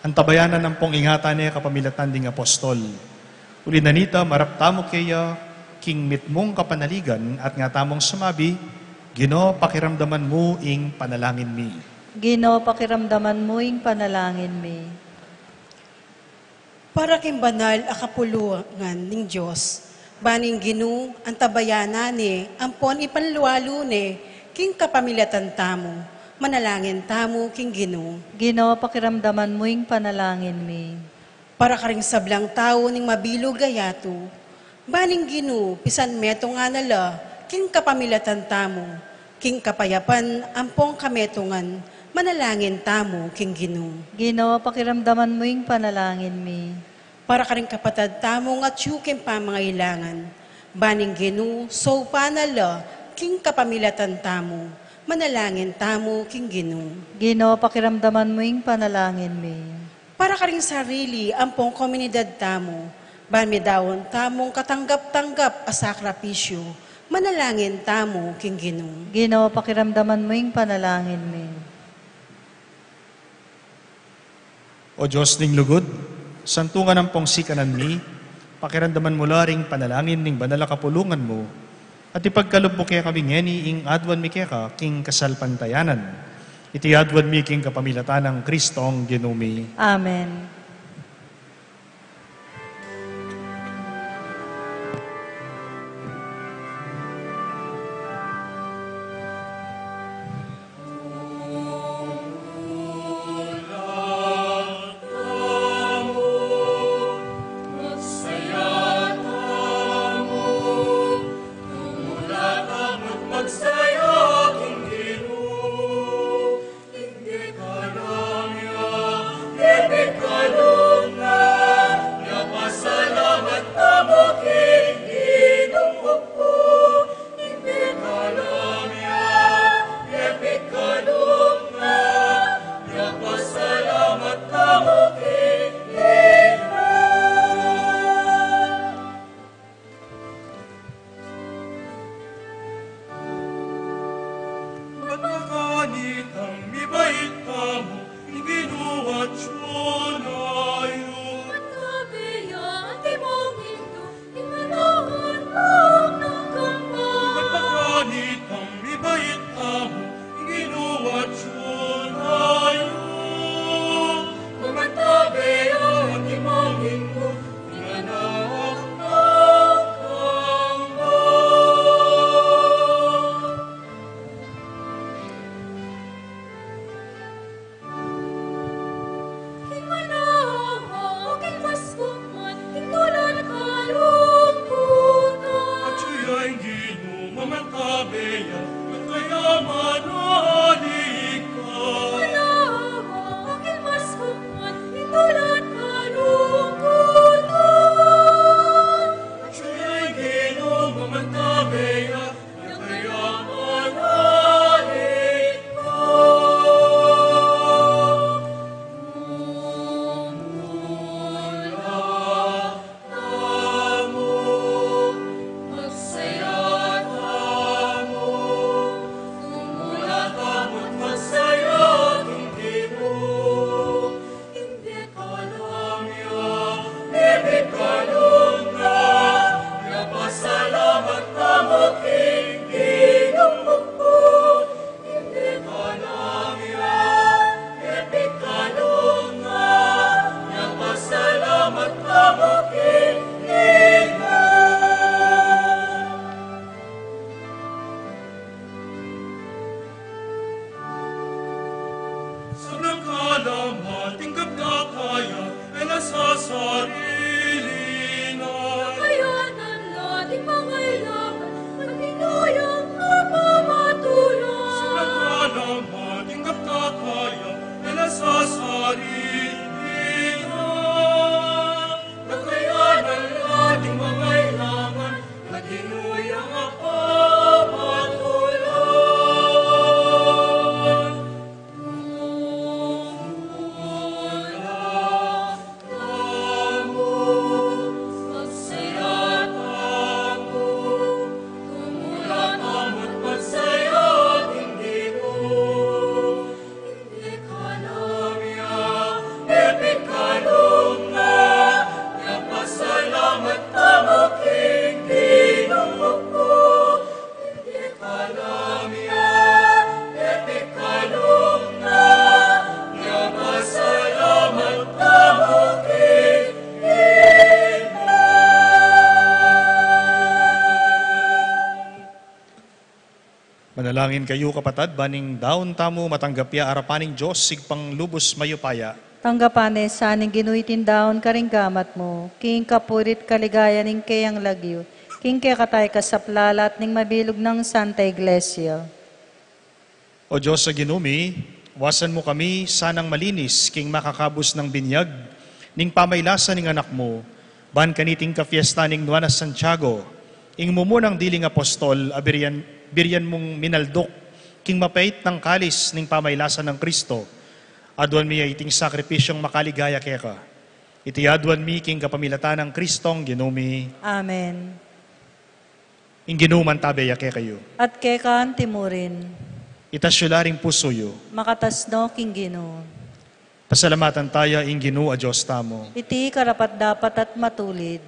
Antabayanan ng pong ingatan niya kapamilatan ding apostol. Uli nanita, marap tamo kaya, king mitmong kapanaligan at nga tamong sumabi, Ginoo, pakiramdaman mo ing panalangin mi. Ginoo, pakiramdaman mo ing panalangin mi. Para king banal a kapulungan ning Diyos, baning Ginoo, antabayanan ni, ampon ipanluwalo ni, king kapamilatan tamo, manalangin tamo king Ginoo. Ginoo, pakiramdaman mo ing panalangin mi. Para karing sablang tao ning mabilog gayato, baning Ginoo, pisan meto nga nala, king kapamilatan tamo, king kapayapan ampong kametongan, manalangin tamo king Ginoo. Ginoo, pakiramdaman mo ing panalangin mi. Para karing kapatad tamo nga tiyukin pa mga ilangan, baning Ginoo, so panala, king kapamilatan tamo, manalangin tamo king Ginoo. Ginoo, pakiramdaman mo ing panalangin mi. Para karing sarili ampong komunidad tamo, banmi dawon tamong katanggap-tanggap a sakripisyo, Manalangin tamo, King Ginoo. Ginoo, pakiramdaman mo yung panalangin mi. O Diyos ning lugod, santungan ang pongsikanan mi, pakiramdaman mo laring panalangin ning banal na kapulungan mo, at ipagkalob mo kaya kami ngeni ing adwan mi kaya ka, king kasalpantayanan. Iti adwan mi king kapamilatan ng Kristong Ginumi. Amen. Manalangin kayo kapatad, baning daon tamo matanggapya arapaning Diyos, sigpang lubos mayupaya. Tanggapanes sa aning ginuitin daon karing gamat mo, king kapurit kaligaya ning kayang lagyo, king kaya katay kasaplalat ning mabilog ng Santa Iglesia. O Diyos sa Ginumi, wasan mo kami sanang malinis, king makakabos ng binyag, ning pamaylasan ning anak mo, ban kaniting kafiesta ning Nuanas Santiago, ing mumunang diling apostol, biryan mong minaldok, king mapait ng kalis ning pamaylasan ng Kristo, adwan mi iting sakripisyong makaligaya kaya ka. Iti adwan mi king kapamilatan ng Kristong Ginumi. Amen. Inginuman tabe yake kayo. At kekaan timurin, Itasyularing puso yu. makatasno king Ginoo. Pasalamatan tayo inginu a Diyos tamo. Iti karapat dapat at matulid,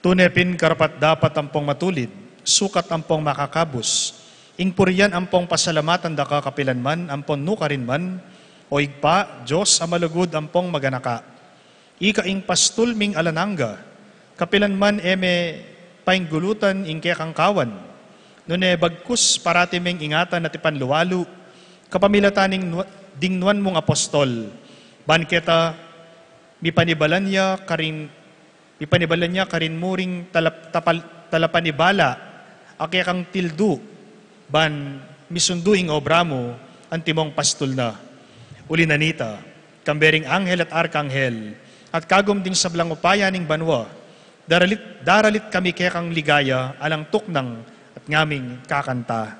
Tunepin karapat dapat ampong matulid, sukat ampong makakabus. Ingpuriyan ampong pasalamatan da kapilanman, ampon nukarin man, o igpa, Diyos amalugod ampong maganaka. Ika ing pastulming alananga, kapilanman eme painggulutan ing kekangkawan. Nune bagkus paratimeng ingatan at ipanluwalu, kapamilataning dingnuan mong apostol. Banketa, mipanibalan niya karin muring talapanibala, akekang tildu, ban misunduing obra mo, antimong pastol na. Uli nanita, kambering anghel at arkanghel, at kagumding sablang upayaning banwa, daralit kami kekang ligaya, alang tuknang at ngaming kakanta.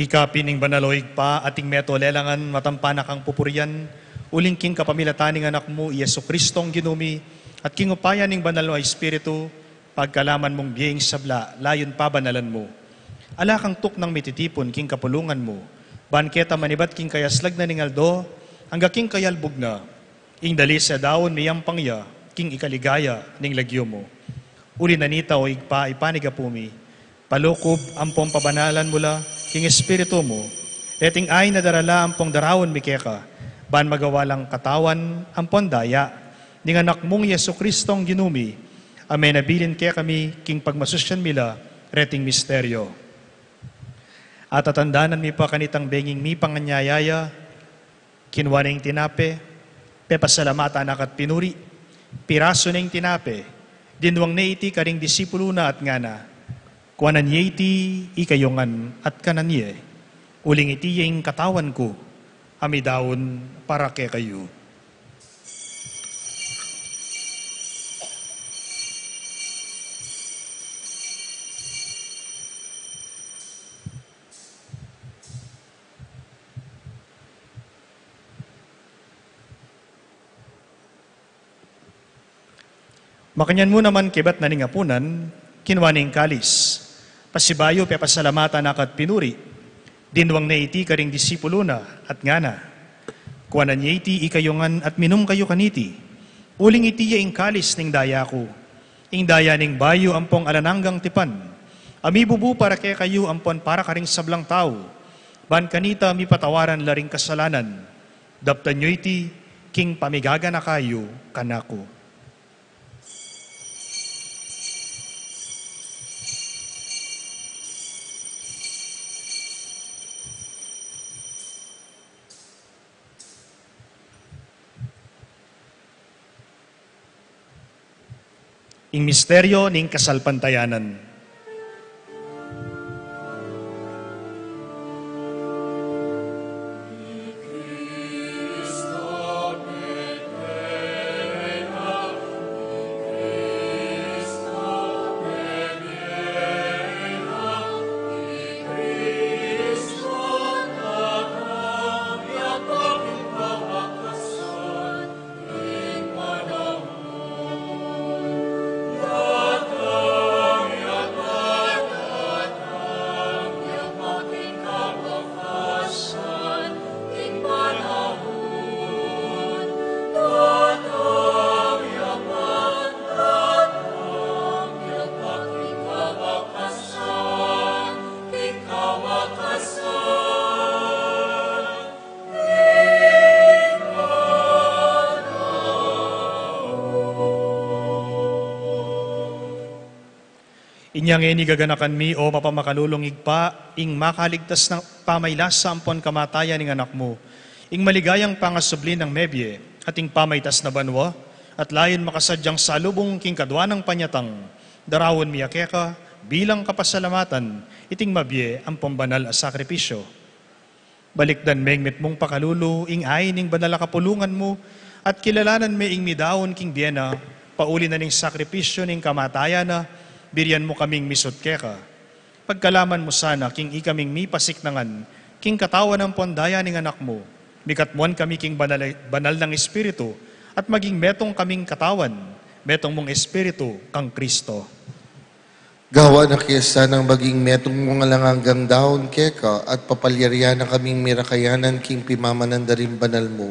Ika pining banaloig pa, ating meto lelangan matampanak ang pupurian, uling king kapamilataning anak mo, Yesu Kristong ginumi, at king upaya ning banal na Espiritu, pagkalaman mong biyeng sabla, layon pa banalan mo. Ala kang tuk ng mititipon, king kapulungan mo, banketa manibat king kayaslag na ningaldo, hangga king kayalbog na, ing dali sa daon miyang pangya, king ikaligaya ning lagyo mo. Uli nanita o igpa ipanigapumi, palukob ampong pabanalan mula, king Espiritu mo, leting ay nadarala ampong darawon mikeka, ban magawalang katawan ampon daya, ning anak mong Yesu Kristong ginumi, amen nabilin kaya kami, king pagmasusyan mila, reting misteryo. At atandanan mi pa kanitang benging mi panganyayaya, kinwaning tinape, pepasalamata anak at pinuri, piraso ng tinape, dinwang na iti karing disipulo na at ngana, kuanan niya iti ikayongan at kanan niya, uling iti yung katawan ko, amidawon para ke kayo. Makanyan mo naman kibat na ningapunan, kinwaning kalis, pasibayo pe pasalamatan akat pinuri, dinwang na iti karing disipulo na at ngana, kuanan niya iti ikayongan at minum kayo kaniti, uling iti ya ing kalis ning daya ko, ing daya ning bayo ampong alananggang tipan, amibubu para kay kayo ampon para karing sablang tao, ban kanita mi patawaran laring kasalanan, daptan nyo iti king pamigaga na kayo kanako. Ing misteryo ning kasalpantayanan. Inyang eni gaganakan mi o mapamakalulungig pa, ing makaligtas ng pamaylas sa ampon kamatayan ng anak mo, ing maligayang pangasublin ng mebye, at ing pamaytas na banwa, at layon makasadyang salubong king kadwa ng panyatang, darawon miyakeka, bilang kapasalamatan, iting mabye ang pambanal a sakripisyo. Balikdan mengmit mong pakalulu, ing ay ning banal a kapulungan mo, at kilalanan me ing midawon king biena, pauli na ning sakripisyo ning kamatayan na, biryan mo kaming misot keka. Pagkalaman mo sana, king ikaming mi pasiknangan, king katawan ng pondaya ning anak mo, mikatmuan kami king banal ng Espiritu, at maging metong kaming katawan, metong mong Espiritu, kang Kristo. Gawa na kesa ng maging metong mga langanggang daon keka, at papalyarya na kaming mirakayanan king pimamanan darin banal mo.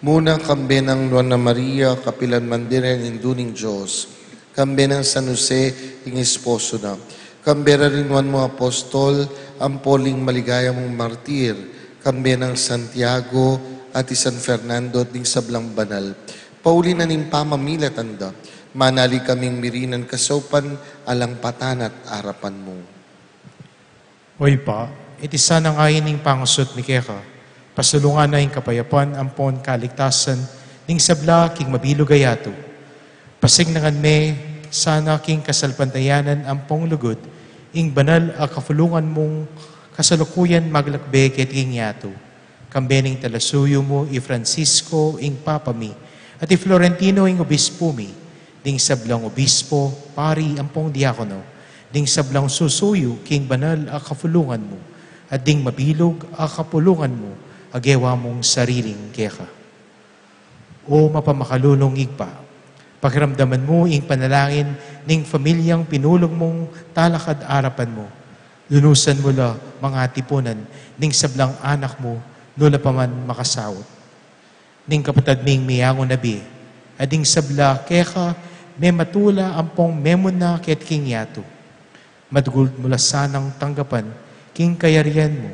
Muna kambe ng Nuana Maria, kapilan mandiren induning Diyos, kambe ng San Jose, ing esposo na. Kambe rinwan mo apostol, ang poling maligaya mong martir. Kambe ng Santiago at San Fernando ding sablang banal. Pauli na ning pamamilat anda. Manali kaming mirinan kasopan, alang patan at arapan mo. Hoy pa, iti sana ngayon ning pangusot ni Keka. Pasulungan na ing kapayapan, ampon kaligtasan, ning sabla king mabilog ayato. Pasignangan me, sana king kasalpantayanan ampong lugod, ing banal a kafulungan mong kasalukuyan maglakbe ket king yato. Kambening talasuyo mo, i Francisco, ing papami, at i Florentino, ing obispo mi, ding sablang obispo, pari ampong diakono, ding sablang susuyo, king banal a kafulungan mo, at ding mabilog a kapulungan mo, agewa mong sariling keka. O mapamakalulong igpa, pakiramdaman mo ing panalangin ning pamilyang pinulong mong talakad arapan mo. Lunusan mo la mga tipunan ning sablang anak mo nula pa man makasawot. Ning kapatad ming miyango nabi, ading sabla keka may matula ampong memon na ket king yato. Madugul mula sanang tanggapan king kayarian mo.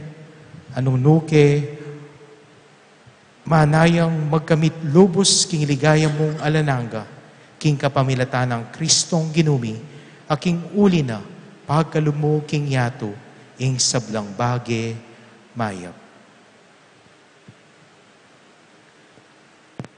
Anong nuke manayang magkamit lubos king ligaya mong alananga, king kapamilatan ng Kristong ginumi, aking uli na, pagkalumo king yato, ing sablang bage, mayap.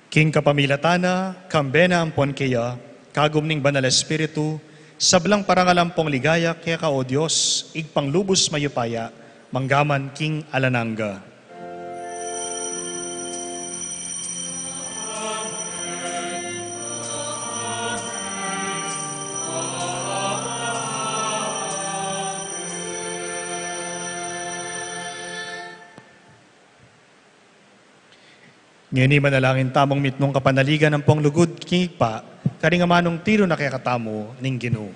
King kapamilatana, kambena ampon kaya, kagumning banal Espiritu, sablang parangalampong ligaya, kaya ka o Diyos, igpanglubos mayupaya, manggaman king alananga. Ngayon manalangin tamong mitnong kapanaligan ng pong lugod kingigpa, karingamanong tiro na kaya katamo ning Ginoo.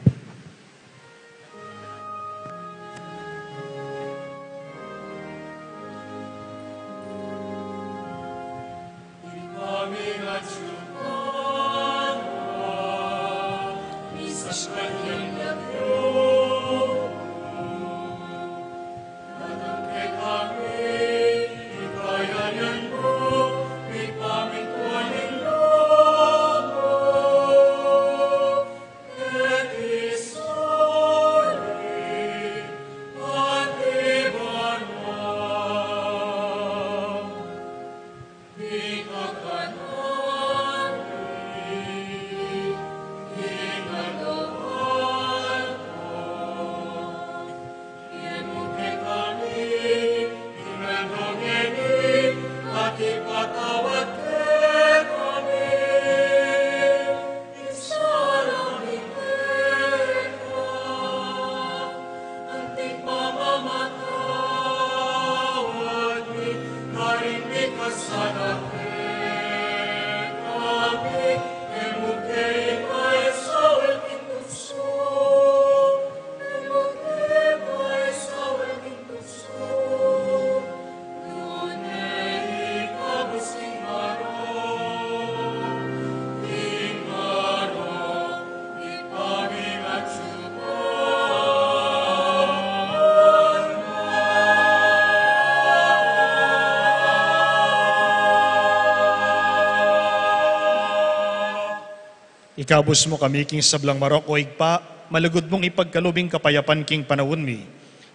Ikabus mo kami king sablang marok o igpa, malugod mong ipagkalubing kapayapan king panawon mi.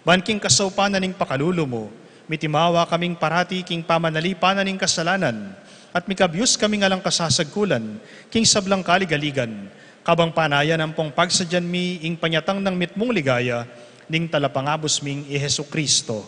Ban king kasaupanan ning pakalulo mo, mitimawa kaming parati king pamanalipanan ning kasalanan, at mikabyus kami ngalang kasasagkulan, king sablang kaligaligan, kabang panayan ang pong pagsadyan mi, ing panyatang ng mitmong ligaya, ning talapangabos ming i Hesu Kristo.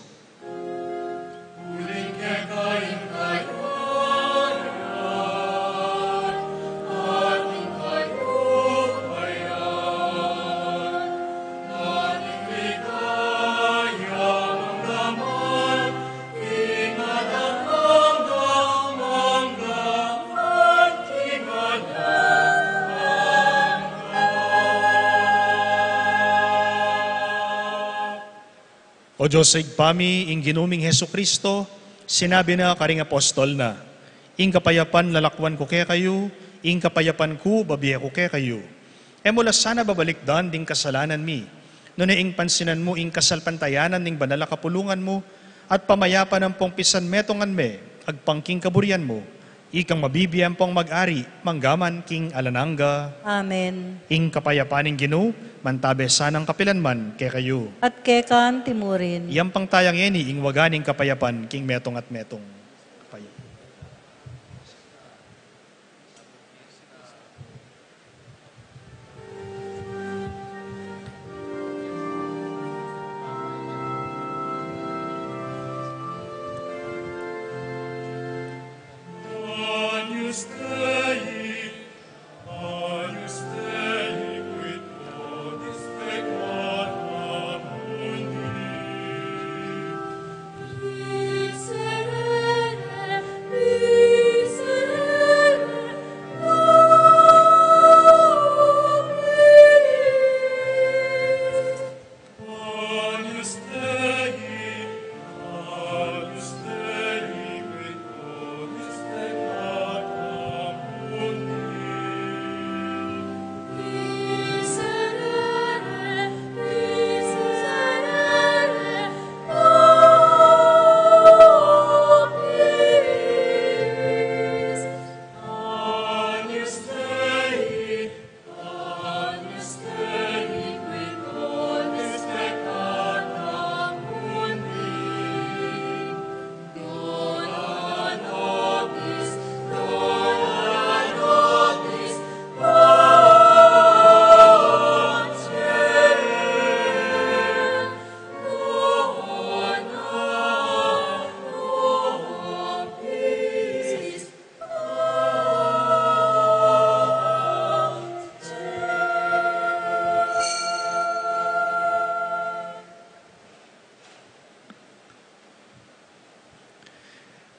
O Diyos sa igpami, ing ginuming Hesu Kristo, sinabi na karing apostol na, ing kapayapan lalakwan ko kaya kayo, ing kapayapan ko babiya ko kaya kayo. E mula sana babalikdan ding kasalanan mi, no ing pansinan mo ing kasalpantayanan ning banala kapulungan mo, at pamayapan ng pong pisan metongan me, agpangking kaburian mo, ikang mabibiyan pong mag-ari, manggaman king alananga. Amen. Ing kapayapaning Ginoo, mantabe sanang kapilanman kay kayo. At kekan timurin. Iyang pang tayang eni, ing waganing kapayapan, king metong at metong. Kapayap.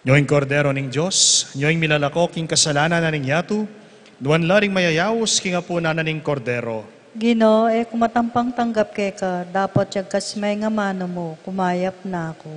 Nyoing kordero ning Diyos, nyoing milalako king kasalanan na ning yatu, duwan laring mayayawos king apo na ning kordero. Gino, kumatampang tanggap keka, dapat yung kasmay nga mano mo, kumayap na ako.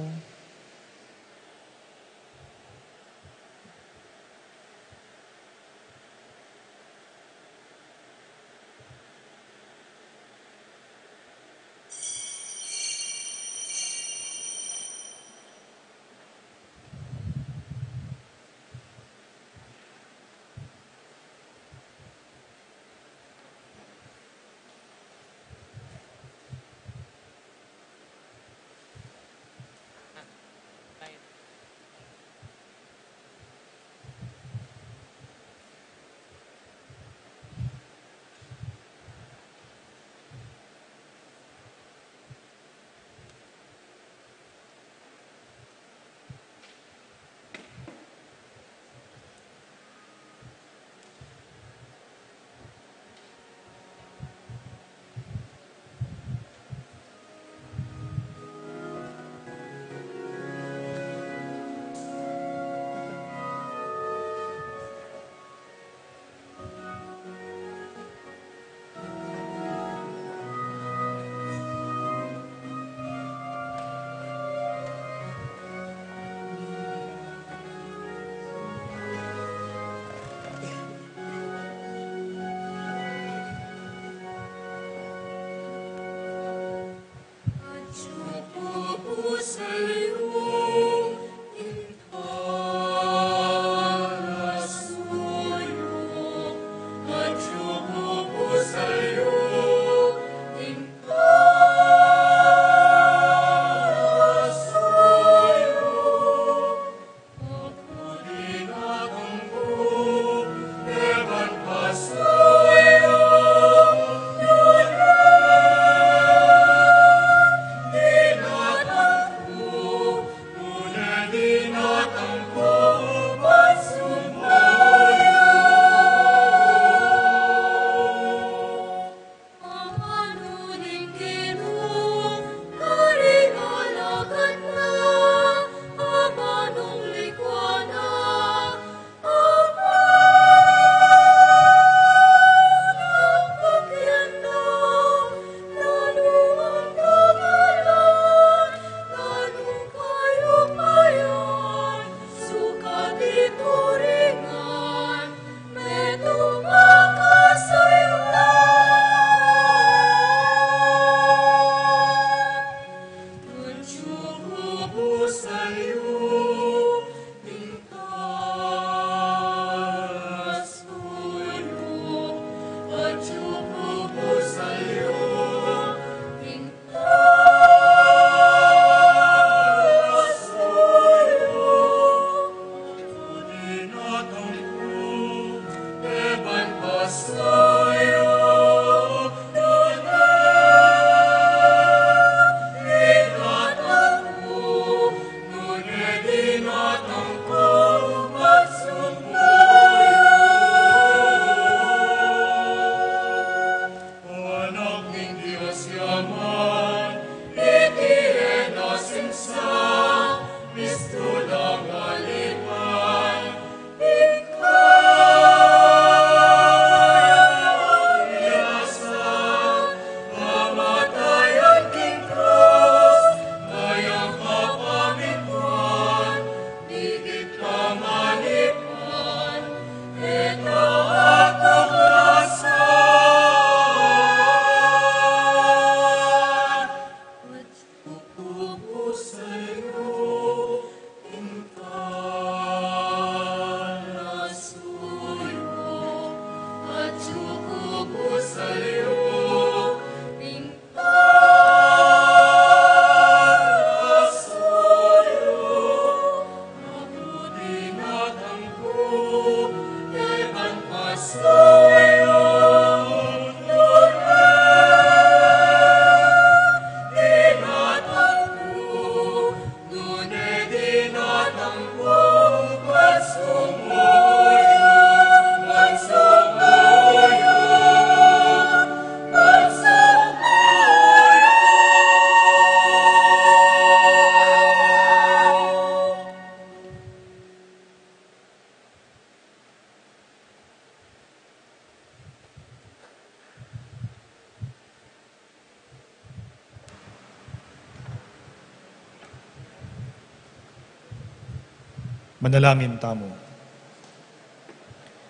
Manalangin tamo.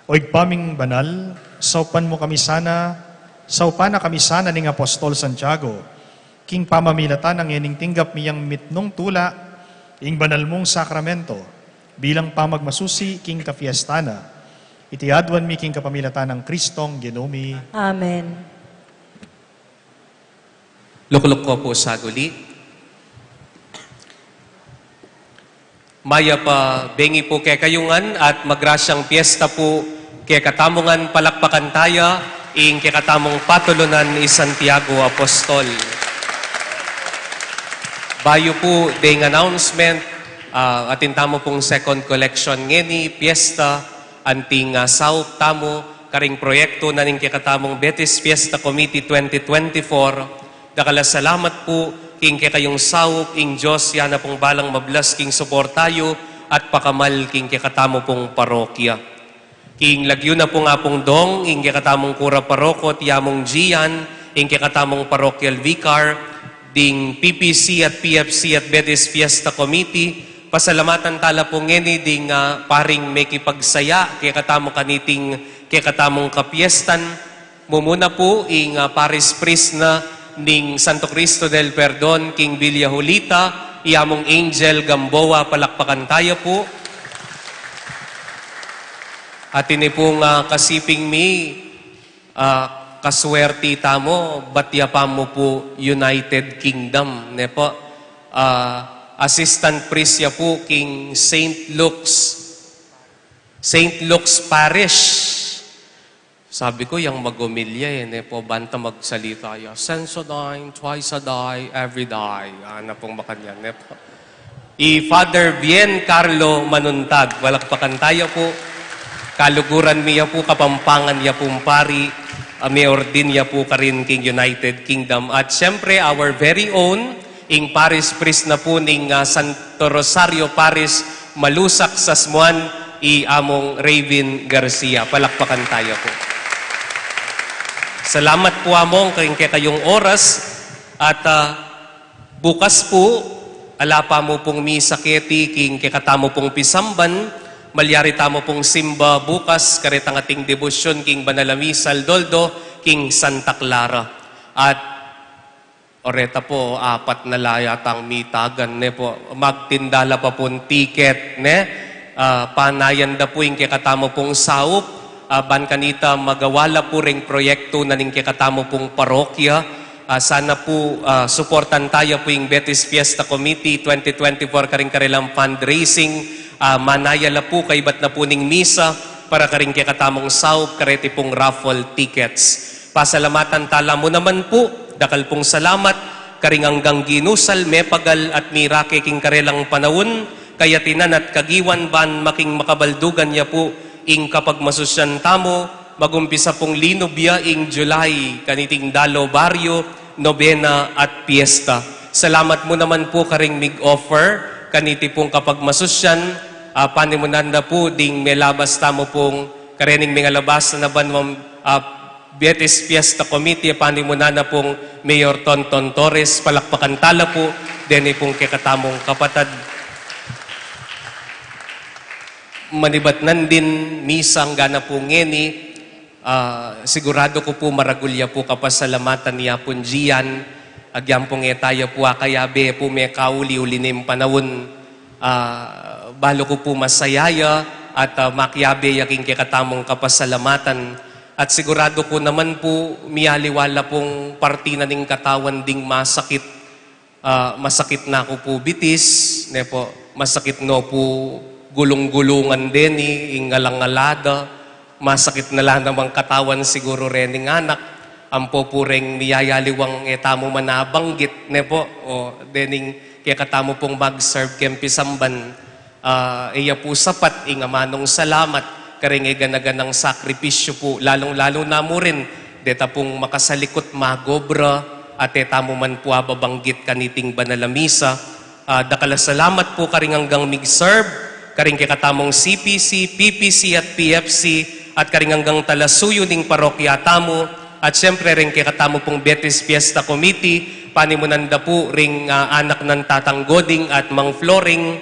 Oig paming banal, saupan na kami sana ning Apostol Santiago, king pamamilatan ang ining tinggap miyang mitnong tula, ing banal mong sakramento, bilang pamagmasusi king kafiestana, itiadwan mi king kapamilatan ng Kristong Ginumi. Amen. Lukluk ko po sa guli. Maya pa bengi po kay kayungan at magrasyang piyesta po kay katamungan palakpakan taya ing kay katamong patulunan ni Santiago Apostol. Bayo po ding announcement atin tamo pong second collection ngeni piyesta anting saup tamo karing proyekto na ning kay katamong Betis Fiesta Committee 2024. Dakala salamat po king kay kayong saup ing Diyos yana pong balang mablas king suportayo at pakamal king kay katamo pong parokya. King lagyo na po nga pong dong, ing katamong kura parokot, yamong Gian, ing katamong parochial vicar, ding PPC at PFC at Betis Fiesta Committee, pasalamatan tala po ngeni ding paring may kipagsaya, katamong kaniting katamong kapiestan, mumuna po ing Paris Priest na ning Santo Cristo del Perdon, King Villa Julita, yamong Angel Gamboa, palakpakan tayo po. At ini pong kasiping mi, kaswerti tamo, batya pa mo po United Kingdom. Ne po, assistant priest ya po King St. Luke's Parish. Sabi ko, yung magumilya ne po, banta magsalita ya. Sense a dime, twice a die, every die. Ana pong makanyan, ne po. Father Bien Carlo Manuntag, walakpakan tayo po. Kaluguran miya po, kapampangan ya pong pari, mayor din ya po karin king United Kingdom. At syempre, our very own, ing Paris Priest na po ning Santo Rosario Paris, malusak sa Smuan, among Raven Garcia. Palakpakan tayo po. Salamat po among kayong oras. At bukas po, alapa mo pong misa keti, king katamo pong pisamban, malyari tamo pong simba bukas, karitang ating debosyon, king Banalamisal Doldo, king Santa Clara. At oreta po, 4 na layatang mitagan, ne po, magtindala pa pong ticket, ne? Panayan da po yung kikatamo pong saup, ban kanita magawala po ring proyekto na ning kikatamo pong parokya. Sana po suportan tayo po yung Betis Fiesta Committee 2024 karing karilang fundraising. Manayala po kay bat na po ning misa para karing kay katamong saup kareti pong raffle tickets. Pasalamatan tala mo naman po, dakal pong salamat karing hanggang ginusal, mepagal at mirake king karelang panawon, kaya tinan at kagiwan ban making makabaldugan niya po ing kapag masusyan tamo, magumpisa pong linobya ing July, kaniting Dalo Barrio, Nobena at Fiesta. Salamat mo naman po karing mig-offer, kaniti pong kapag masusyan, panimunan na po ding may labas tamo pong karening mga labas na banwang Betis Fiesta Committee, panimunan na pong Mayor Tonton Torres, palakpakan tala po, deni pong kikatamong kapatad. Manibatnan din misang gana po ngeni, sigurado ko po maragulya po kapasalamatan niya po Gian, agyam pong tayo po akayabe po may kauli-ulinim panawon, balo ko po masayaya at makyabe yaking kikatamong kapasalamatan. At sigurado ko naman po miyaliwala pong partina ning katawan ding masakit. Masakit na ako po bitis, ne po, masakit no po gulong-gulungan din ingalang-alada, masakit na lang namang katawan siguro rening anak, ampo po ring niyayaliwang etamo manabanggit, ne po, o dening kaya katamo pong mag-serve kempisamban, iya po sapat, manong salamat, karing ganaganang sakripisyo po, lalong-lalo na mo rin, deta pong makasalikot magobra, at etamo man po babanggit kaniting banalamisa, dakala salamat po karing hanggang mig-serve, karing kikatamong CPC, PPC at PFC, at karing hanggang talasuyo ning parokya tamo, at syempre rin kikatamo pong Betis Fiesta Committee, panimunanda po ring anak ng Tatang Goding at Mang Floring,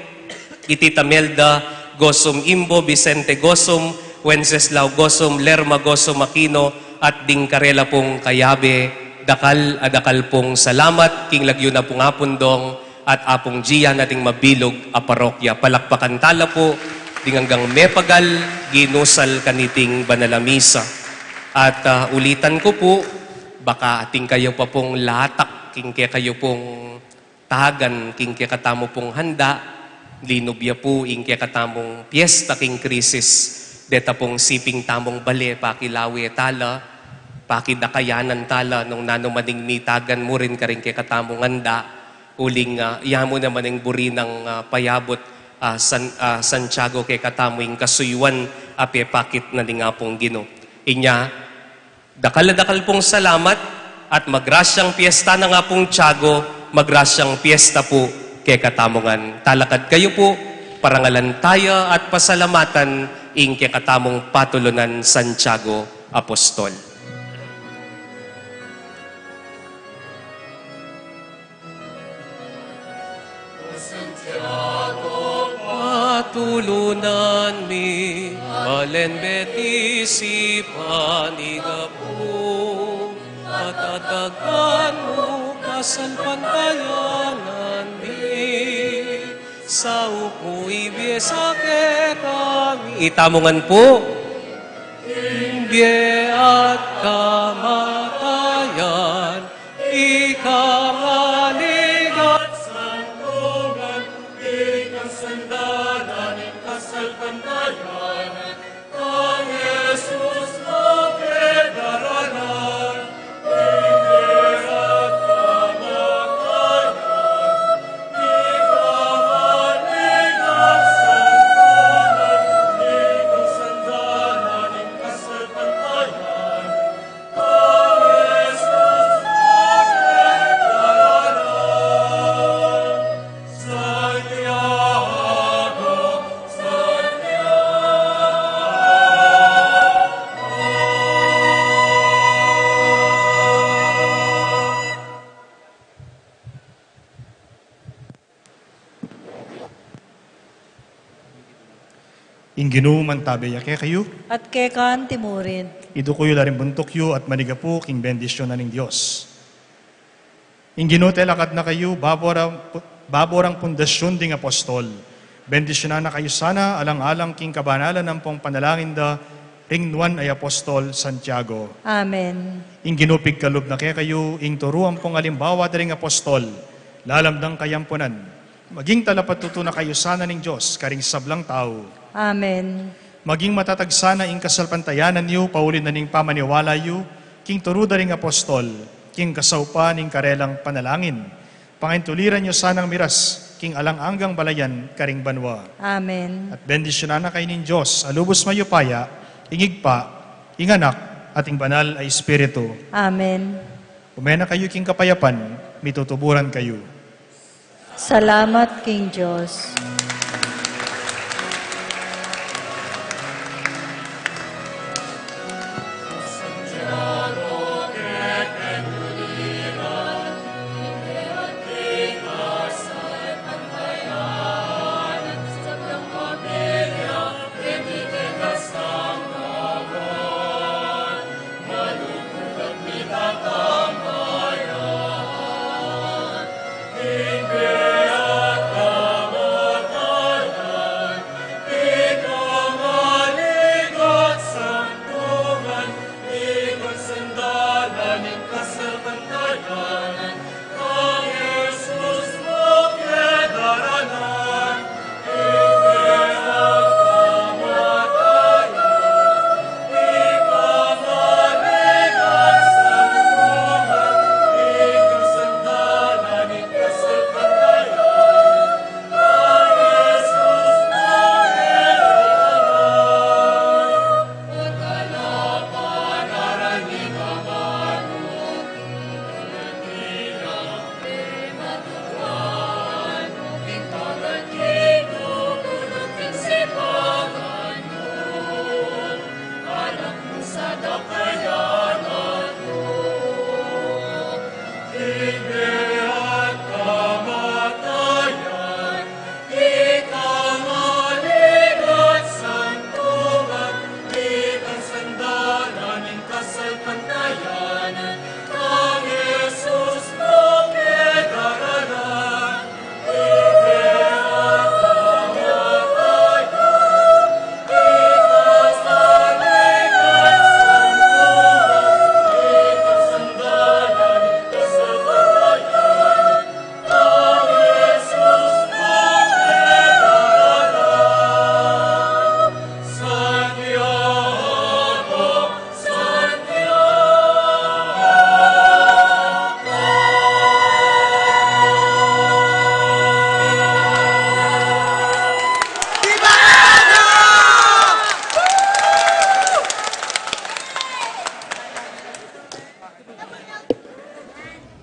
Itita Melda, Gosum Imbo, Vicente Gosum, Wenceslao Gosum, Lerma Gosum Aquino, at Ding Karela pong kayabe, dakal pong salamat, king lagyo na pong apundong, at apong Gia nating mabilog a parokya. Palakpakan tala po, ding hanggang mepagal, ginusal kaniting banalamisa. At ulitan ko po, baka ating kayo pa pong latak, king kaya kayo pong tahagan, king kaya katamo pong handa, linubya po, king kaya katamong piyesta, king krisis, deta pong siping tamong bale, pakilawi tala, pakidakayanan tala, nung nanumaning mitagan mo rin ka rin kaya katamong handa, uling mo naman ang buri ng payabot, Santiago kay katamoing kasuywan, ape pakit na nga pong Gino. Inya, dakal pong salamat, at magrasyang piyesta na nga pong Tiago, magrasyang piyesta po kay katamongan. Talakad kayo po, parangalan tayo at pasalamatan ing kay katamong patulunan Santiago Apostol. Patulunan mi, balen betisi paniga po, patatagan mo kasalpantayanan mi, sa upo ibye sa ketami. Itamongan po. Ibye at kamatayan, ikangaligat santungan, ikasandanan, ikasalpantayanan, ang Jesus na kedaranan, ibye at kamatayan, ikangaligat santungan, ikasandanan, ikasalpantayanan, ang Jesus na kedaranan, Santiago, Inginu mantabeya kaya kayo, At kekan timurin. idu kuyo laring buntok yu at manigapu king bendisyon na ning Diyos. Inginu telakad na kayo, baborang pundasyon ding apostol. Bendisyon na kayo sana, alang-alang king kabanalan ng pong panalangin da, ring nuan ay apostol Santiago. Amen. Inginu pigkalub na kaya kayo, ing turuan pong alimbawa da ring apostol, lalamdang kayampunan. Maging talapatuto na kayo sana ning Diyos, karing sablang tao. Amen. Maging matatag sana ing kasalpantayanan yu, paulin na ning pamaniwala yu, king turuda ring apostol, king kasaupa ning karelang panalangin. Pangintuliran nyo sanang miras, king alang-anggang balayan, karing banwa. Amen. At bendisyonan na kayo ning Diyos, alubos mayupaya, ingigpa, inganak, at ing banal ay Espiritu. Amen. Umena kayo king kapayapan, mitutuburan kayo. Salamat, King Diyos. Ingbe at kamatayan,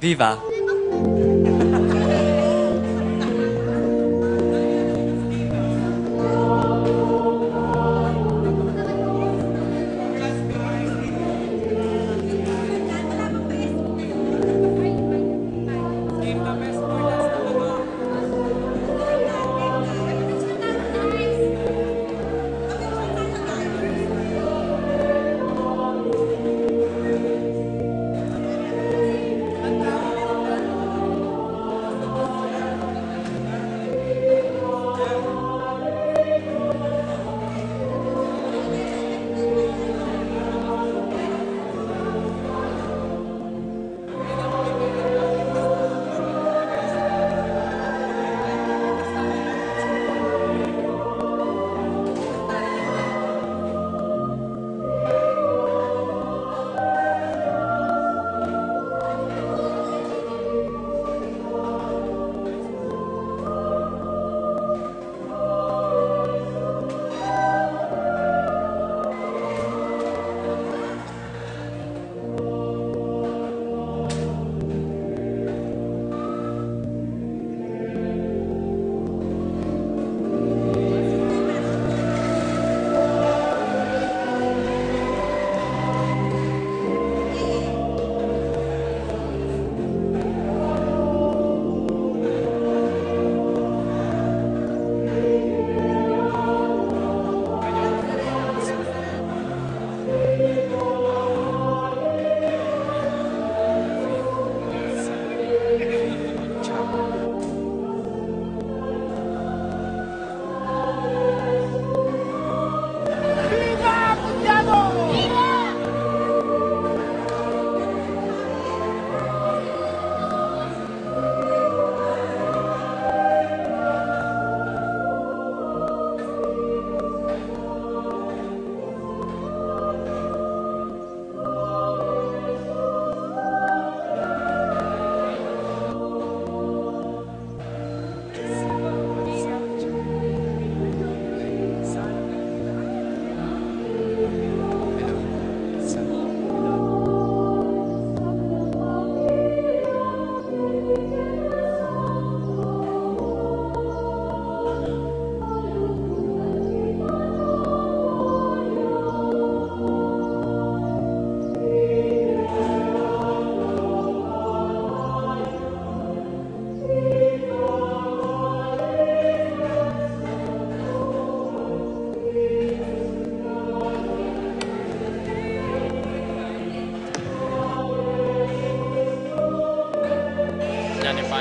Viva!